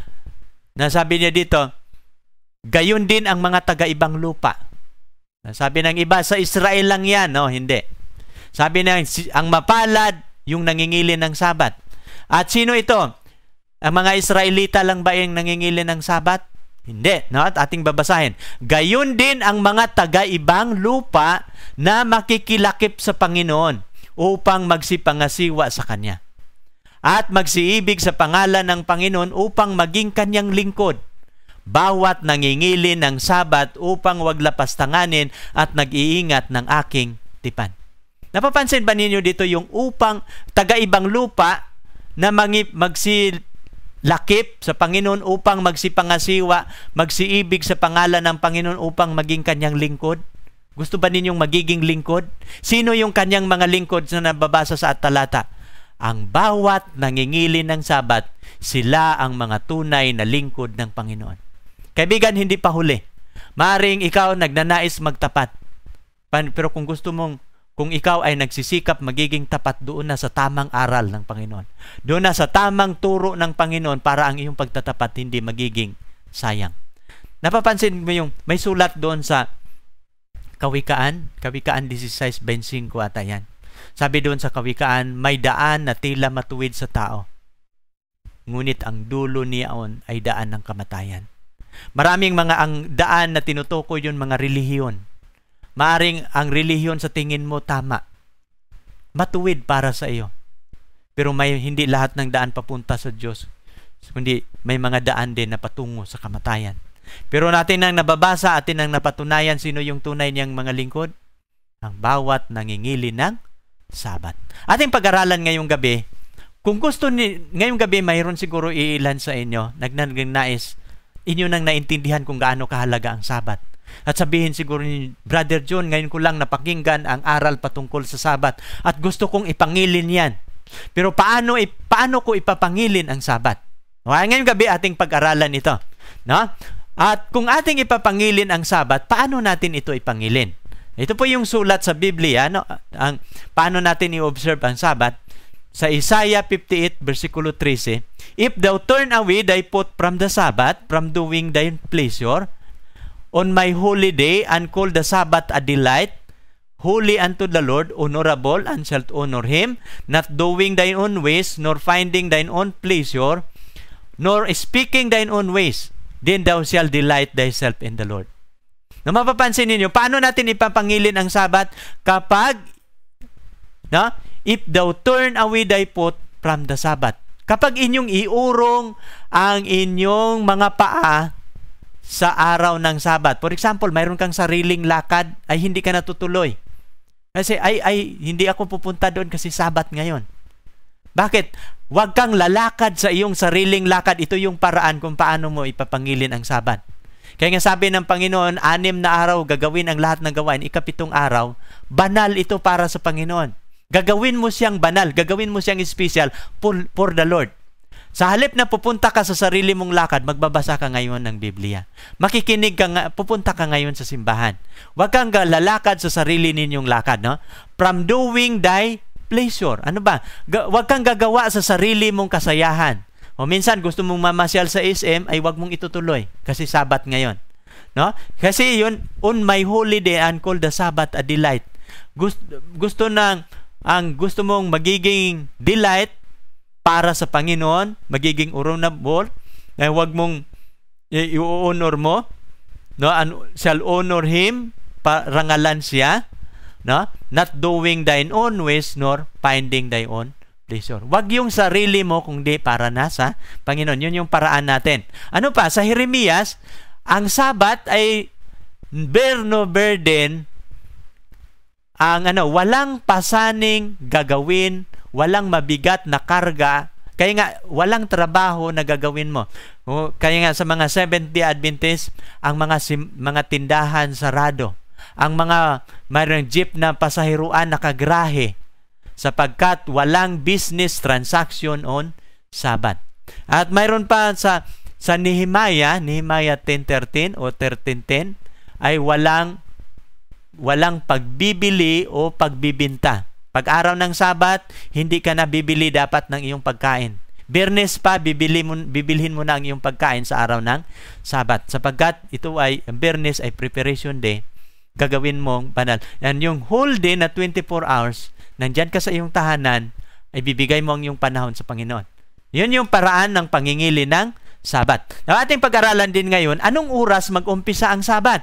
Nasabi niya dito, gayon din ang mga taga-ibang lupa. Sabi ng iba, sa Israel lang yan. No, hindi. Sabi ng, ang mapalad, yung nangingili ng Sabat. At sino ito? Ang mga Israelita lang ba yung nangingili ng Sabat? Hindi. No? At ating babasahin. Gayon din ang mga taga-ibang lupa na makikilakip sa Panginoon upang magsipangasiwa sa Kanya. At magsiibig sa pangalan ng Panginoon upang maging Kanyang lingkod. Bawat nangingili ng Sabat upang wag lapastanganin at nag-iingat ng aking tipan. Napapansin ba ninyo dito yung upang taga-ibang lupa na magsilakip sa Panginoon upang magsipangasiwa, magsiibig sa pangalan ng Panginoon upang maging Kanyang lingkod? Gusto ba ninyong magiging lingkod? Sino yung Kanyang mga lingkod na nababasa sa talata? Ang bawat nangingili ng Sabat, sila ang mga tunay na lingkod ng Panginoon. Kaibigan, hindi pa huli. Maaring ikaw nagnanais magtapat. Pero kung gusto mong, kung ikaw ay nagsisikap magiging tapat, doon na sa tamang aral ng Panginoon. Doon na sa tamang turo ng Panginoon para ang iyong pagtatapat hindi magiging sayang. Napapansin mo yung may sulat doon sa Kawikaan 16:25 ata yan. Sabi doon sa Kawikaan, may daan na tila matuwid sa tao. Ngunit ang dulo niyaon ay daan ng kamatayan. Maraming mga ang daan na tinutukoy yun mga relihiyon. Maaring ang relihiyon sa tingin mo tama. Matuwid para sa iyo. Pero may hindi lahat ng daan papunta sa Diyos. Kundi may mga daan din na patungo sa kamatayan. Pero natin nang nababasa, atin nang napatunayan sino yung tunay niyang mga lingkod? Ang bawat nangingili ng Sabat. Ating pag-aralan ngayong gabi. Kung gusto ngayong gabi, mayroon siguro iilan sa inyo nagnanais inyo nang naintindihan kung gaano kahalaga ang Sabat. At sabihin siguro ni Brother John, ngayon ko lang napakinggan ang aral patungkol sa Sabat at gusto kong ipangilin yan. Pero paano ko ipapangilin ang Sabat? Ngayong gabi ating pag-aralan ito. No? At kung ating ipapangilin ang Sabat, paano natin ito ipangilin? Ito po yung sulat sa Biblia, no? Paano natin i-observe ang Sabat? Sa Isaiah 58, versikulo 13, if thou turn away thy foot from the Sabbath, from doing thy pleasure, on my holy day, and call the Sabbath a delight, holy unto the Lord, honorable, and shalt honor him, not doing thine own ways, nor finding thine own pleasure, nor speaking thine own ways, then thou shalt delight thyself in the Lord. Na mapapansin ninyo, paano natin ipapangilin ang Sabat? Kapag, no? If thou turn away thy foot from the Sabbath. Kapag inyong iurong ang inyong mga paa sa araw ng Sabat. For example, mayroon kang sariling lakad, ay hindi ka natutuloy. Kasi, hindi ako pupunta doon kasi Sabat ngayon. Bakit? Huwag kang lalakad sa iyong sariling lakad. Ito yung paraan kung paano mo ipapangilin ang Sabat. Kaya nga sabi ng Panginoon, 6 na araw gagawin ang lahat ng gawain, 7 araw, banal ito para sa Panginoon. Gagawin mo siyang banal, gagawin mo siyang special for the Lord. Sa halip na pupunta ka sa sarili mong lakad, magbabasa ka ngayon ng Biblia. Makikinig ka, pupunta ka ngayon sa simbahan. Huwag kang lalakad sa sarili ninyong lakad, no? From doing thy pleasure. Ano ba? Huwag kang gagawa sa sarili mong kasayahan. O minsan gusto mong mamasyal sa SM, ay wag mong itutuloy kasi Sabat ngayon. No? Kasi yun, on my holy day and call the Sabbath a delight. Gusto mong magiging delight para sa Panginoon, magiging honorable, ay wag mong i-honor mo, no? Shall honor him, parangalan siya, no? Not doing thine own ways nor finding thy own pleasure. Wag yung sarili mo kung di para na sa Panginoon. Yun yung paraan natin. Ano pa? Sa Jeremias, ang Sabat ay bear no burden, ang walang pasaning gagawin, walang mabigat na karga, kaya nga walang trabaho na gagawin mo. Kaya nga sa mga Seventh-day Adventist, ang mga tindahan sarado. Ang mayroong jeep na pasahiruan nakagrahe, sapagkat walang business transaction on Sabat. At mayroon pa sa Nehemiah 10:13 o 13:10, ay walang pagbibili o pagbibinta. Pag araw ng Sabat, hindi ka na bibili dapat ng iyong pagkain. Biyernes pa, bibilhin mo na ang iyong pagkain sa araw ng Sabat. Sapagkat Biyernes ay preparation day, gagawin mong banal. And yung whole day na 24 hours, nandyan ka sa iyong tahanan, ay bibigay mo ang iyong panahon sa Panginoon. Yun yung paraan ng pangingili ng Sabat. Now, ating pag-aralan din ngayon, anong oras mag-umpisa ang Sabat?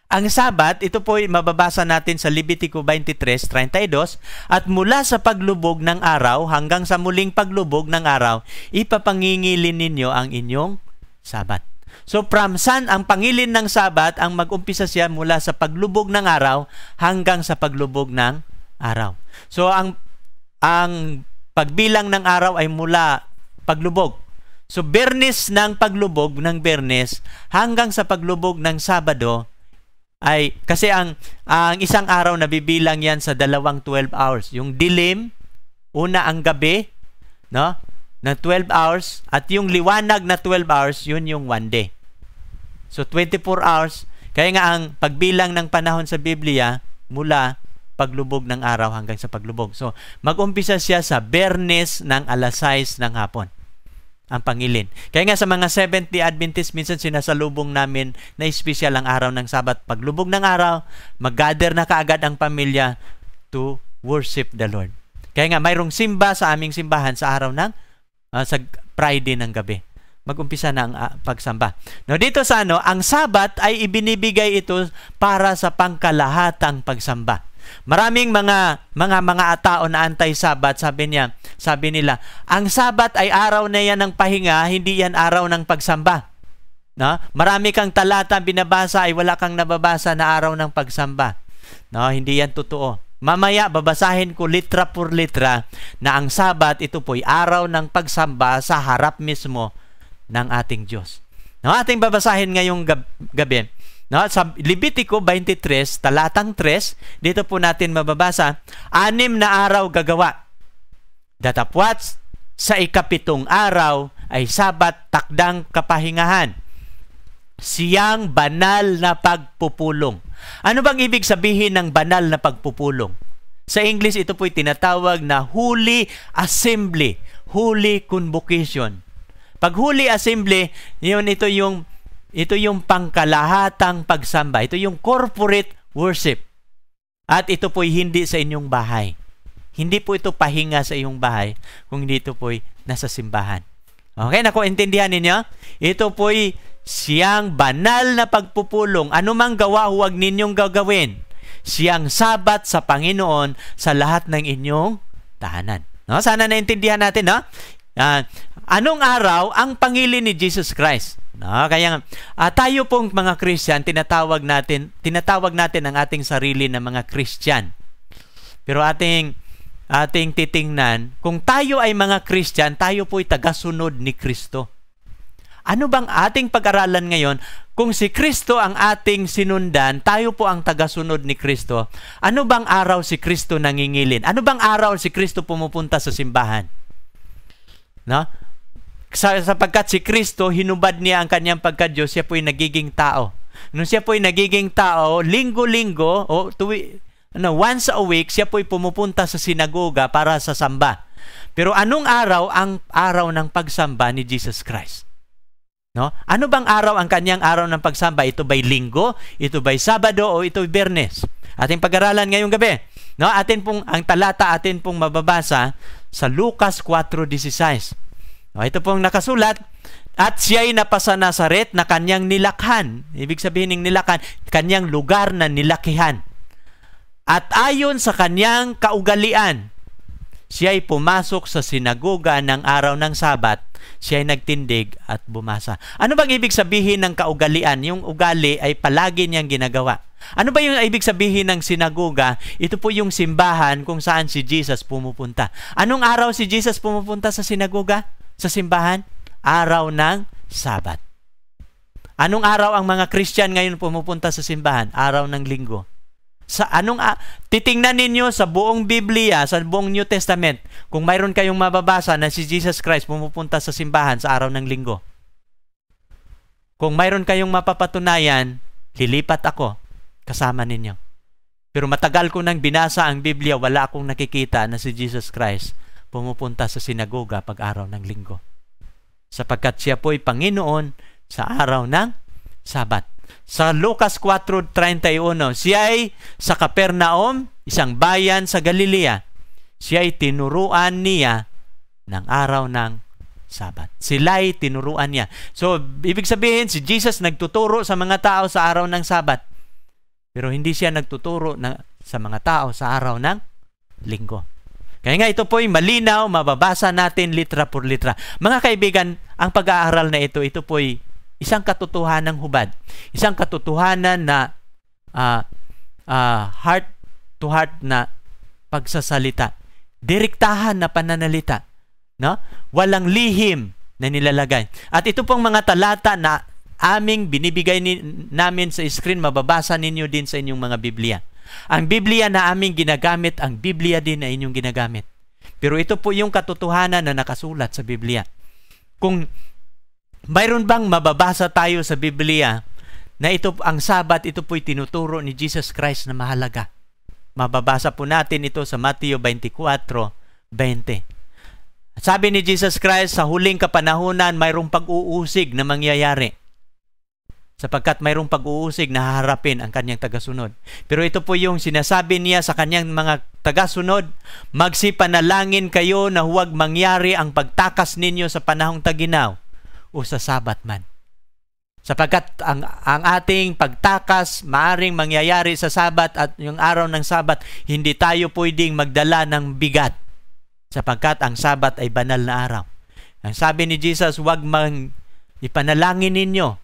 Ang Sabat, ito po ay mababasa natin sa Levitico 23:32, at mula sa paglubog ng araw hanggang sa muling paglubog ng araw, ipapangingilin ninyo ang inyong Sabat. So from sun, ang pangilin ng Sabat, ang mag-umpisa siya mula sa paglubog ng araw hanggang sa paglubog ng araw. So ang pagbilang ng araw ay mula paglubog. So Biyernes ng paglubog ng Biyernes hanggang sa paglubog ng Sabado, ay kasi ang isang araw na bibilang yan sa dalawang 12 hours. Yung dilim, una ang gabi, no, na 12 hours, at yung liwanag na 12 hours, yun yung one day. So 24 hours. Kaya nga ang pagbilang ng panahon sa Biblia mula paglubog ng araw hanggang sa paglubog. So mag-umpisa siya sa Biyernes ng alas 6 ng hapon, ang pangilin. Kaya nga sa mga Seventh-day Adventist, minsan sinasalubong namin na espesyal ang araw ng Sabat. Paglubog ng araw, mag-gather na kaagad ang pamilya to worship the Lord. Kaya nga mayroong simba sa aming simbahan sa araw ng sa Friday ng gabi. Mag-umpisa na ang pagsamba. Now dito sa ang Sabat ay ibinibigay ito para sa pangkalahatang pagsamba. Maraming mga tao na anti-Sabat, sabi nila, ang Sabat ay araw na yan ng pahinga, hindi yan araw ng pagsamba. No? Marami kang talata binabasa ay wala kang nababasa na araw ng pagsamba. No, hindi yan totoo. Mamaya babasahin ko litra por litra na ang Sabat ito po'y araw ng pagsamba sa harap mismo ng ating Diyos. No, ating babasahin ngayong gabi. No, sa Levitico 23, talatang 3, dito po natin mababasa, 6 na araw gagawa. Datapwat sa 7 araw ay Sabat takdang kapahingahan. Siyang banal na pagpupulong. Ano bang ibig sabihin ng banal na pagpupulong? Sa English, ito po'y tinatawag na Holy Assembly, Holy Convocation. Pag Holy Assembly, ito yung pangkalahatang pagsamba. Ito yung corporate worship. At ito po'y hindi sa inyong bahay. Hindi po ito pahinga sa iyong bahay, kung hindi ito po'y nasa simbahan. Okay, intindihan ninyo? Ito po'y siyang banal na pagpupulong. Anumang gawa, huwag ninyong gagawin. Siyang Sabat sa Panginoon sa lahat ng inyong tahanan. No? Sana naintindihan natin, no? Anong araw ang pangilin ni Jesus Christ? No, kaya tayo pong mga Christian, tinatawag natin ang ating sarili na mga Christian. Pero ating titingnan, kung tayo ay mga Christian, tayo po'y tagasunod ni Kristo. Ano bang ating pag-aralan ngayon? Kung si Kristo ang ating sinundan, tayo po ang tagasunod ni Kristo. Ano bang araw si Kristo nangingilin? Ano bang araw si Kristo pumupunta sa simbahan? No? Sapagkat si Kristo, hinubad niya ang kanyang pagka-Diyos, siya po'y nagiging tao. Nung siya po'y nagiging tao, linggo-linggo, once a week, siya po'y pumupunta sa sinagoga para sa samba. Pero anong araw ang araw ng pagsamba ni Jesus Christ? No? Ano bang araw ang kanyang araw ng pagsamba? Ito ba'y linggo? Ito ba'y Sabado? O ito'y Biyernes? Ating pag-aralan ngayong gabi. No? Ang talata atin pong mababasa sa Lucas 4:16. Ito pong nakasulat, at siya'y napasa Nazaret na kanyang nilakhan. Ibig sabihin ng nilakhan, kanyang lugar na nilakihan. At ayon sa kanyang kaugalian, siya'y pumasok sa sinagoga ng araw ng Sabat, siya'y nagtindig at bumasa. Ano bang ibig sabihin ng kaugalian? Yung ugali ay palagi niyang ginagawa. Ano ba yung ibig sabihin ng sinagoga? Ito po yung simbahan kung saan si Jesus pumupunta. Anong araw si Jesus pumupunta sa sinagoga? Sa simbahan? Araw ng Sabat. Anong araw ang mga Christian ngayon pumupunta sa simbahan? Araw ng Linggo. Titingnan ninyo sa buong Biblia, sa buong New Testament, kung mayroon kayong mababasa na si Jesus Christ pumupunta sa simbahan sa araw ng Linggo. Kung mayroon kayong mapapatunayan, lilipat ako kasama ninyo. Pero matagal ko nang binasa ang Biblia, wala akong nakikita na si Jesus Christ pumupunta sa sinagoga pag araw ng linggo. Sapagkat siya po'y Panginoon sa araw ng Sabat. Sa Lucas 4:31, siya ay sa Capernaum, isang bayan sa Galilea. Siya ay tinuruan niya ng araw ng Sabat. Sila'y tinuruan niya. So, ibig sabihin, si Jesus nagtuturo sa mga tao sa araw ng Sabat. Pero hindi siya nagtuturo sa mga tao sa araw ng linggo. Kaya nga ito po'y malinaw, mababasa natin litra por litra. Mga kaibigan, ang pag-aaral na ito po'y isang katotohanan ng hubad. Isang katotohanan na heart to heart na pagsasalita. Direktahan na pananalita. No? Walang lihim na nilalagay. At ito pong mga talata na aming binibigay namin sa screen, mababasa ninyo din sa inyong mga Biblia. Ang Biblia na aming ginagamit, ang Biblia din na inyong ginagamit. Pero ito po yung katotohanan na nakasulat sa Biblia. Kung mayroon bang mababasa tayo sa Biblia na ito ang Sabat, ito po'y tinuturo ni Jesus Christ na mahalaga. Mababasa po natin ito sa Mateo 24:20. Sabi ni Jesus Christ, sa huling kapanahunan, mayroong pag-uusig na mangyayari. Sapagkat mayroong pag-uusig na haharapin ang kanyang tagasunod. Pero ito po yung sinasabi niya sa kanyang mga tagasunod, magsipanalangin kayo na huwag mangyari ang pagtakas ninyo sa panahong taginaw o sa Sabat man. Sapagkat ang ating pagtakas maaring mangyayari sa Sabat at yung araw ng Sabat, hindi tayo pwedeng magdala ng bigat. Sapagkat ang Sabat ay banal na araw. Ang sabi ni Jesus, huwag ipanalangin ninyo.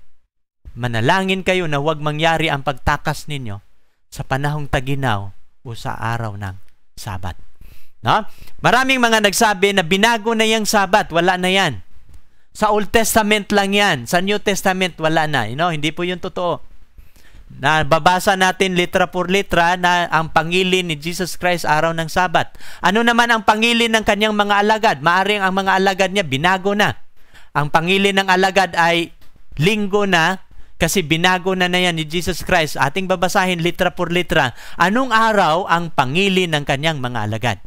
Manalangin kayo na huwag mangyari ang pagtakas ninyo sa panahong taginaw o sa araw ng Sabat. No? Maraming mga nagsabi na binago na yung Sabat, wala na yan. Sa Old Testament lang yan. Sa New Testament, wala na. Hindi po yun totoo. Nababasa natin litra por litra na ang pangilin ni Jesus Christ araw ng Sabat. Ano naman ang pangilin ng kanyang mga alagad? Maaring ang mga alagad niya binago na. Ang pangilin ng alagad ay linggo na, kasi binago na yan ni Jesus Christ. Ating babasahin litra por litra. Anong araw ang pangilin ng kanyang mga alagad?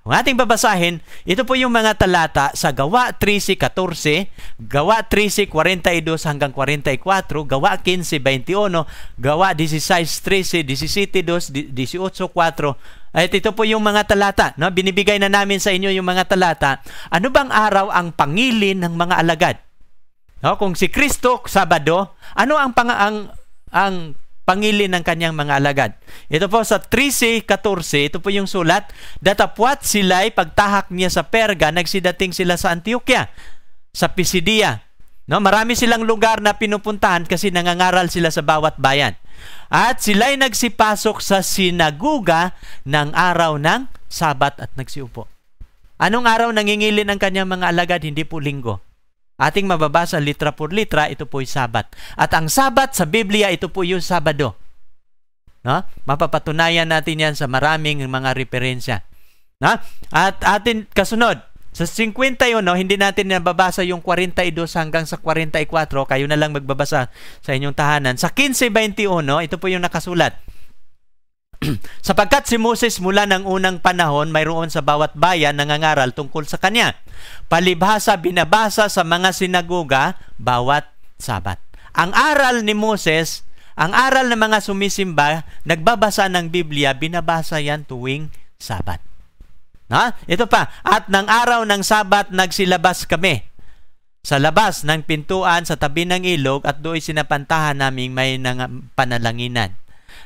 Ang ating babasahin, ito po yung mga talata sa Gawa 13:14, Gawa 13:42 hanggang 44, Gawa 15:21, Gawa 16:13, 17:2, 18:4. At ito po yung mga talata. No? Binibigay na namin sa inyo yung mga talata. Ano bang araw ang pangilin ng mga alagad? No, kung si Kristo Sabado, ano ang pangilin ng kanyang mga alagad? Ito po sa 13:14, ito po yung sulat, datapwat sila'y pagtahak niya sa Perga, nagsidating sila sa Antioquia, sa Pisidia. No, marami silang lugar na pinupuntahan kasi nangangaral sila sa bawat bayan. At sila'y nagsipasok sa sinaguga ng araw ng Sabat at nagsiupo. Anong araw nangingilin ang kanyang mga alagad? Hindi po linggo. Ating mababasa litra por litra, ito po yung Sabat. At ang Sabat sa Biblia, ito po yung Sabado. No? Mapapatunayan natin yan sa maraming mga referensya. No? At atin kasunod, sa 51, hindi natin nababasa yung 42 hanggang sa 44. Kayo na lang magbabasa sa inyong tahanan. Sa 15:21, ito po yung nakasulat. Sapagkat si Moses mula ng unang panahon mayroon sa bawat bayan nangangaral tungkol sa kanya. Palibhasa binabasa sa mga sinagoga bawat Sabat. Ang aral ni Moses, ang aral ng mga sumisimba, nagbabasa ng Biblia, binabasa yan tuwing Sabat. Na? Ito pa, at ng araw ng Sabat nagsilabas kami sa labas ng pintuan sa tabi ng ilog at doon sinapantahan naming may panalanginan.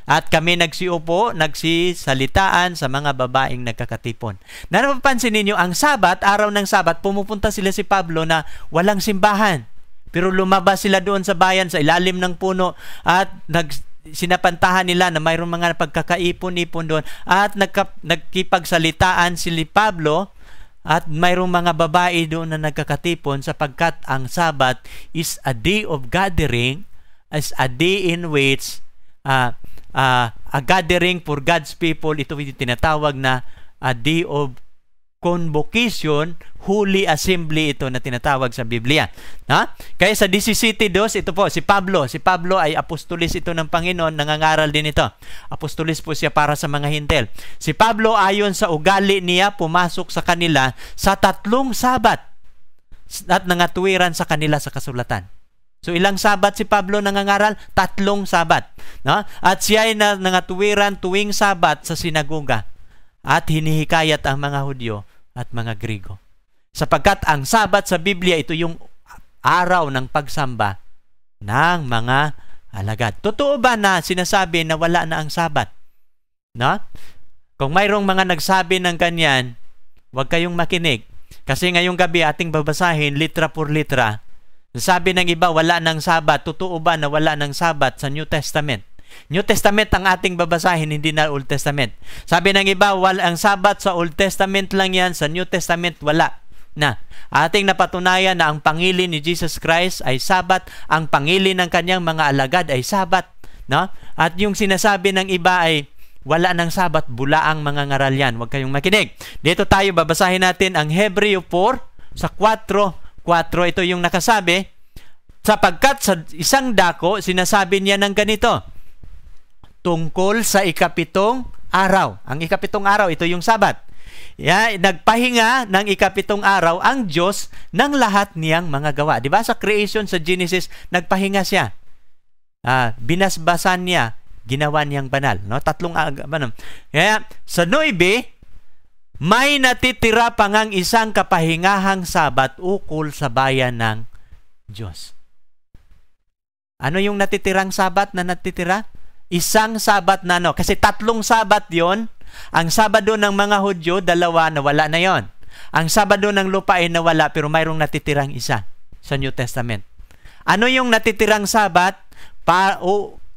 At kami nagsiupo, nagsisalitaan sa mga babaeng nagkakatipon. Napapansin ninyo, ang Sabat, araw ng Sabat, pumupunta sila si Pablo na walang simbahan. Pero lumabas sila doon sa bayan, sa ilalim ng puno, at sinapantahan nila na mayroong mga pagkakaipon-ipon doon. At nagkipagsalitaan si Pablo, at mayroong mga babae doon na nagkakatipon sapagkat ang Sabat is a day of gathering, is a day in which a gathering for God's people. Ito yung tinatawag na a day of convocation, holy assembly ito na tinatawag sa Biblia. Kaya sa 17:2, ito po, si Pablo. Si Pablo ay apostolis ito ng Panginoon, nangangaral din ito. Apostolis po siya para sa mga Hintil. Si Pablo, ayon sa ugali niya, pumasok sa kanila sa 3 sabat at nangatuwiran sa kanila sa kasulatan. So ilang sabat si Pablo nangangaral? 3 sabat. At siya ay nangatuwiran tuwing sabat sa sinagoga at hinihikayat ang mga Hudyo at mga Grigo. Sapagkat ang sabat sa Biblia, ito yung araw ng pagsamba ng mga alagad. Totoo ba na sinasabi na wala na ang sabat? Kung mayroong mga nagsabi ng ganyan, huwag kayong makinig. Kasi ngayong gabi ating babasahin litra por litra. Sabi ng iba, wala ng sabat. Totoo ba na wala ng sabat sa New Testament? New Testament ang ating babasahin, hindi na Old Testament. Sabi ng iba, ang sabat sa Old Testament lang yan, sa New Testament wala na. Ating napatunayan na ang pangili ni Jesus Christ ay sabat, ang pangili ng kanyang mga alagad ay sabat. At yung sinasabi ng iba ay wala ng sabat, bulaang mga ngaral yan. Huwag kayong makinig. Dito tayo babasahin natin ang Hebreo 4 sa 4:4. Ito yung nakasabi, sapagkat sa isang dako, sinasabi niya ng ganito, tungkol sa ikapitong araw. Ang ikapitong araw, ito yung sabat. Nagpahinga ng ikapitong araw ang Diyos ng lahat niyang mga gawa. Diba sa creation sa Genesis, nagpahinga siya. Binasbasan niya, ginawa niyang banal. 3 Kaya sa 9, may natitira pa ngang isang kapahingahang sabat ukol sa bayan ng Diyos. Ano yung natitirang sabat na natitira? Isang sabat na kasi 3 sabat yon. Ang Sabado ng mga Hudyo, 2, nawala na yon. Ang Sabado ng lupain nawala, pero mayroong natitirang isa sa New Testament. Ano yung natitirang sabat?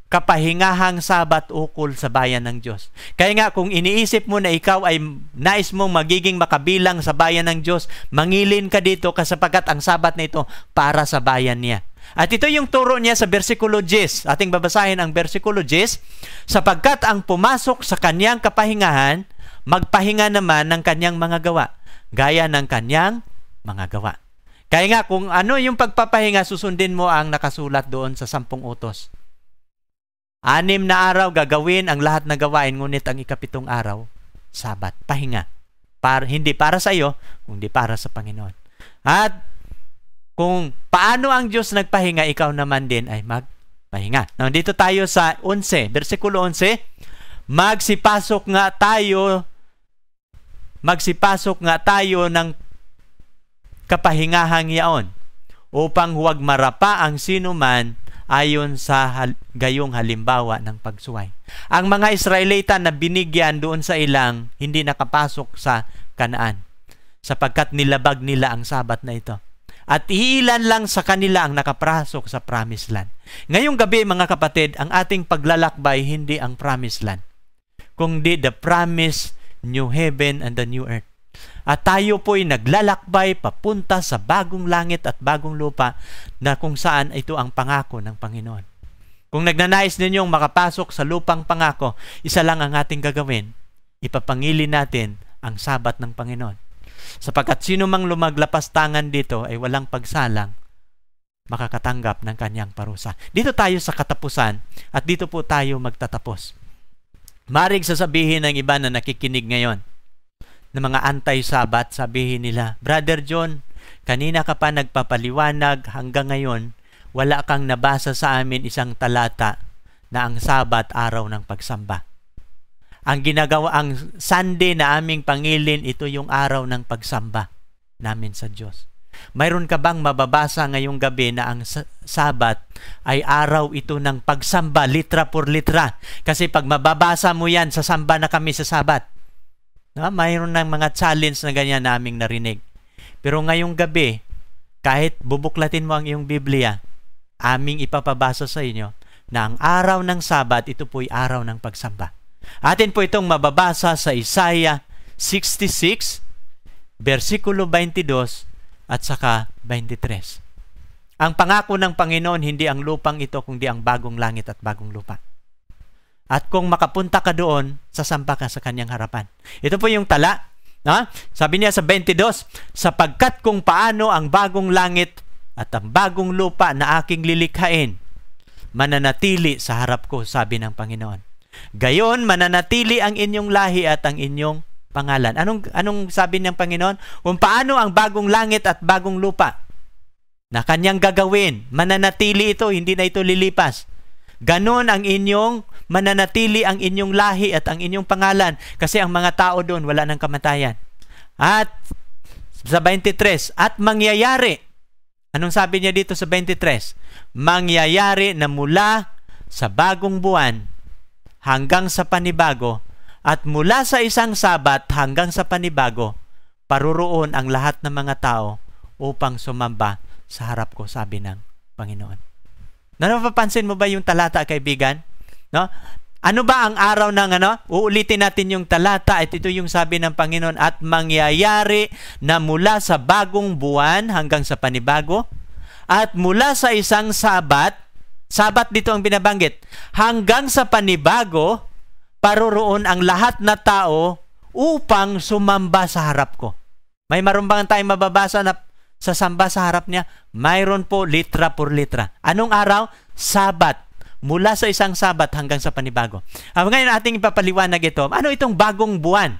Kapahingahang sabat ukol sa bayan ng Diyos. Kaya nga, kung iniisip mo na ikaw ay nais mong magiging makabilang sa bayan ng Diyos, mangilin ka dito sapagkat ang sabat na ito para sa bayan niya. At ito yung turo niya sa versikulo 10. Ating babasahin ang versikulo 10. Sapagkat ang pumasok sa kanyang kapahingahan, magpahinga naman ng kanyang mga gawa, gaya ng kanyang mga gawa. Kaya nga, kung ano yung pagpapahinga, susundin mo ang nakasulat doon sa 10 utos. 6 na araw gagawin ang lahat na gawain, ngunit ang ikapitong araw, sabat, pahinga. Hindi para sa iyo, kundi para sa Panginoon. At kung paano ang Diyos nagpahinga, ikaw naman din ay magpahinga. Now, dito tayo sa 11, versikulo 11. Magsipasok nga tayo ng kapahingahang yaon upang huwag marapa ang sinuman ayon sa gayong halimbawa ng pagsuway. Ang mga Israelita na binigyan doon sa ilang, hindi nakapasok sa Kanaan sapagkat nilabag nila ang sabat na ito. At iilan lang sa kanila ang nakapasok sa Promised Land. Ngayong gabi, mga kapatid, ang ating paglalakbay hindi ang Promised Land, kundi the promised new heaven and the new earth. At tayo po'y naglalakbay papunta sa bagong langit at bagong lupa na kung saan ito ang pangako ng Panginoon. Kung nagnanais ninyong makapasok sa lupang pangako, isa lang ang ating gagawin. Ipapangili natin ang sabat ng Panginoon. Sapagkat sino mang lumaglapas tangan dito ay walang pagsalang, makakatanggap ng kanyang parusa. Dito tayo sa katapusan at dito po tayo magtatapos. Maring sasabihin ng iba na nakikinig ngayon ng mga anti-sabat, sabihin nila, Brother John, kanina ka pa nagpapaliwanag, hanggang ngayon wala kang nabasa sa amin isang talata na ang sabat araw ng pagsamba. Ang Sunday na aming pangilin, ito yung araw ng pagsamba namin sa Diyos. Mayroon ka bang mababasa ngayong gabi na ang Sabat ay araw ito ng pagsamba, litra por litra? Kasi pag mababasa mo yan, sasamba na kami sa Sabat. Mayroon ng mga challenge na ganyan naming narinig. Pero ngayong gabi, kahit bubuklatin mo ang iyong Biblia, aming ipapabasa sa inyo na ang araw ng Sabat, ito po'y araw ng pagsamba. Atin po itong mababasa sa Isaiah 66, versikulo 22 at saka 23. Ang pangako ng Panginoon, hindi ang lupang ito, kundi ang bagong langit at bagong lupa. At kung makapunta ka doon, sasamba ka sa kanyang harapan. Ito po yung tala Sabi niya sa 22, sapagkat kung paano ang bagong langit at ang bagong lupa na aking lilikhain, mananatili sa harap ko, sabi ng Panginoon. Gayon, mananatili ang inyong lahi at ang inyong pangalan. Anong sabi ng Panginoon? Kung paano ang bagong langit at bagong lupa na kanyang gagawin, mananatili ito, hindi na ito lilipas. Ganon ang inyong mananatili ang inyong lahi at ang inyong pangalan, kasi ang mga tao doon wala ng kamatayan. At sa 23, at mangyayari. Anong sabi niya dito sa 23? Mangyayari na mula sa bagong buwan hanggang sa panibago, at mula sa isang sabat hanggang sa panibago, paruroon ang lahat ng mga tao upang sumamba sa harap ko, sabi ng Panginoon. Napapansin mo ba yung talata, kaibigan? No? Ano ba ang araw ng Uulitin natin yung talata at ito yung sabi ng Panginoon, at mangyayari na mula sa bagong buwan hanggang sa panibago, at mula sa isang sabat dito ang binabanggit, hanggang sa panibago, paruroon ang lahat na tao upang sumamba sa harap ko. May marumbang tayong mababasa na sasamba sa harap niya? Mayroon po, litra por litra. Anong araw? Sabat. Mula sa isang sabat hanggang sa panibago. Ngayon ating ipapaliwanag ito. Ano itong bagong buwan?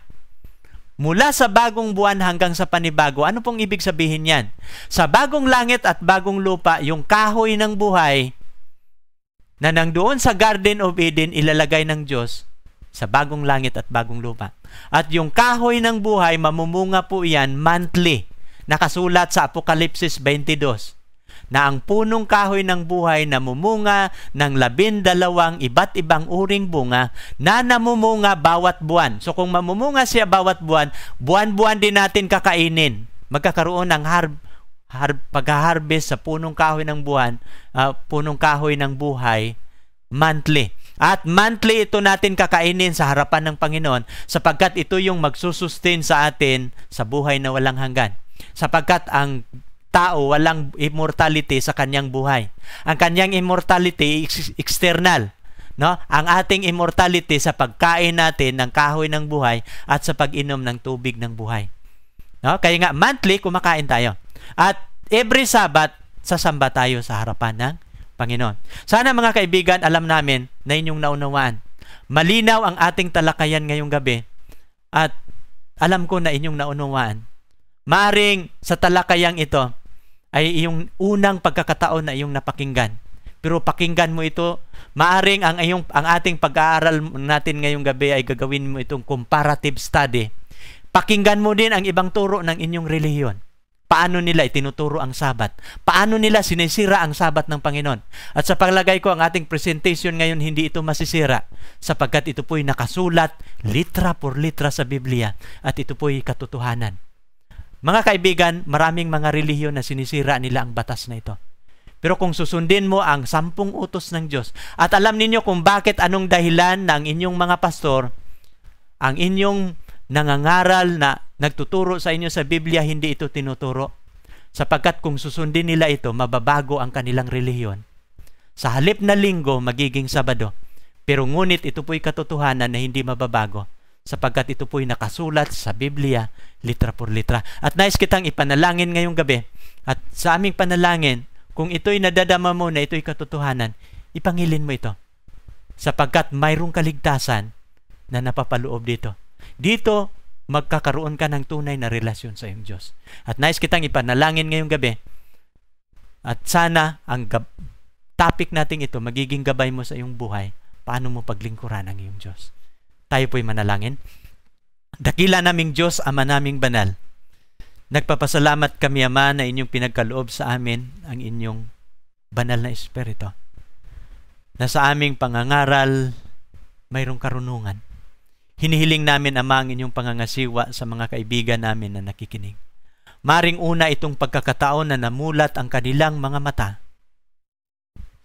Mula sa bagong buwan hanggang sa panibago. Ano pong ibig sabihin yan? Sa bagong langit at bagong lupa, yung kahoy ng buhay na nangdoon sa Garden of Eden, ilalagay ng Diyos sa bagong langit at bagong lupa. At yung kahoy ng buhay, mamumunga po yan monthly. Nakasulat sa Apokalipsis 22 na ang punong kahoy ng buhay namumunga ng 12 iba't ibang uring bunga na namumunga bawat buwan. So kung mamumunga siya bawat buwan, buwan-buwan din natin kakainin. Magkakaroon ng pag-harvest sa punong kahoy ng buwan, punong kahoy ng buhay monthly. At monthly ito natin kakainin sa harapan ng Panginoon, sapagkat ito yung magsusustain sa atin sa buhay na walang hanggan. Sapagkat ang tao walang immortality sa kanyang buhay. Ang kanyang immortality external, no? Ang ating immortality sa pagkain natin ng kahoy ng buhay at sa pag-inom ng tubig ng buhay. No? Kaya nga monthly kumakain tayo. At every Sabat sasamba tayo sa harapan ng Panginoon. Sana mga kaibigan, alam namin na inyong naunawaan. Malinaw ang ating talakayan ngayong gabi at alam ko na inyong naunawaan. Maaring sa talakayang ito ay iyong unang pagkakataon na iyong napakinggan. Pero pakinggan mo ito, maaring ang ating pag-aaral natin ngayong gabi ay gagawin mo itong comparative study. Pakinggan mo din ang ibang turo ng inyong relihiyon. Paano nila itinuturo ang Sabat? Paano nila sinisira ang Sabat ng Panginoon? At sa paglagay ko, ang ating presentation ngayon, hindi ito masisira sapagkat ito po'y nakasulat litra por litra sa Biblia at ito po'y katotohanan. Mga kaibigan, maraming mga relihiyon na sinisira nila ang batas na ito. Pero kung susundin mo ang 10 utos ng Diyos at alam ninyo kung bakit, anong dahilan na ang inyong mga pastor, ang inyong nangangaral na nagtuturo sa inyo sa Biblia, hindi ito tinuturo. Sapagkat kung susundin nila ito, mababago ang kanilang relihiyon. Sa halip na linggo, magiging Sabado. Pero ngunit ito po'y katotohanan na hindi mababago. Sapagkat ito po'y nakasulat sa Biblia, litra por litra. At nais kitang ipanalangin ngayong gabi. At sa aming panalangin, kung ito'y nadadama mo na ito'y katotohanan, ipangilin mo ito. Sapagkat mayroong kaligtasan na napapaloob dito. Dito, magkakaroon ka ng tunay na relasyon sa iyong Diyos. At nais kitang ipanalangin ngayong gabi. At sana ang topic natin ito magiging gabay mo sa iyong buhay. Paano mo paglingkuran ang iyong Diyos? Tayo po'y manalangin. Dakila naming Diyos, Ama naming banal. Nagpapasalamat kami, Ama, na inyong pinagkaloob sa amin ang inyong banal na Espiritu. Na sa aming pangangaral, mayroong karunungan. Hinihiling namin, Ama, ang inyong pangangasiwa sa mga kaibigan namin na nakikinig. Maring una itong pagkakataon na namulat ang kanilang mga mata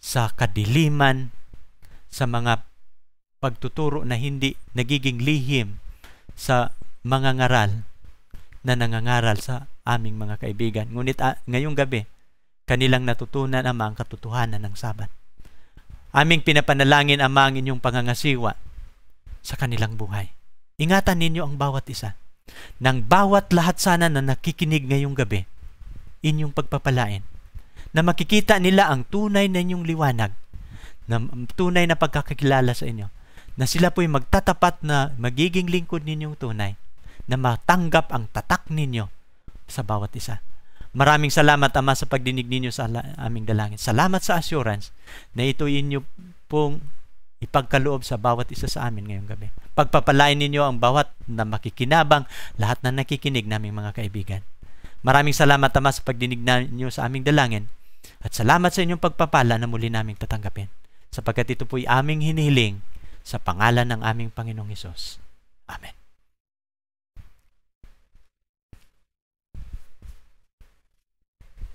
sa kadiliman, sa mga pagtuturo na hindi nagiging lihim sa mga ngaral na nangangaral sa aming mga kaibigan. Ngunit ngayong gabi, kanilang natutunan, Ama, ang katotohanan ng Sabat. Aming pinapanalangin, Ama, ang inyong pangangasiwa sa kanilang buhay. Ingatan ninyo ang bawat isa. ng bawat lahat sana na nakikinig ngayong gabi, inyong pagpapalain, na makikita nila ang tunay na inyong liwanag, na tunay na pagkakakilala sa inyo, na sila po'y magtatapat na magiging lingkod ninyong tunay, na matanggap ang tatak ninyo sa bawat isa. Maraming salamat, Ama, sa pagdinig ninyo sa aming dalangin. Salamat sa assurance na ito inyo pong ipagkaloob sa bawat isa sa amin ngayong gabi. Pagpapalain ninyo ang bawat na makikinabang, lahat na nakikinig naming mga kaibigan. Maraming salamat, Ama, sa pagdinig ninyo sa aming dalangin. At salamat sa inyong pagpapala na muli naming tatanggapin. Sapagkat ito po'y aming hinihiling sa pangalan ng aming Panginoong Hesus. Amen.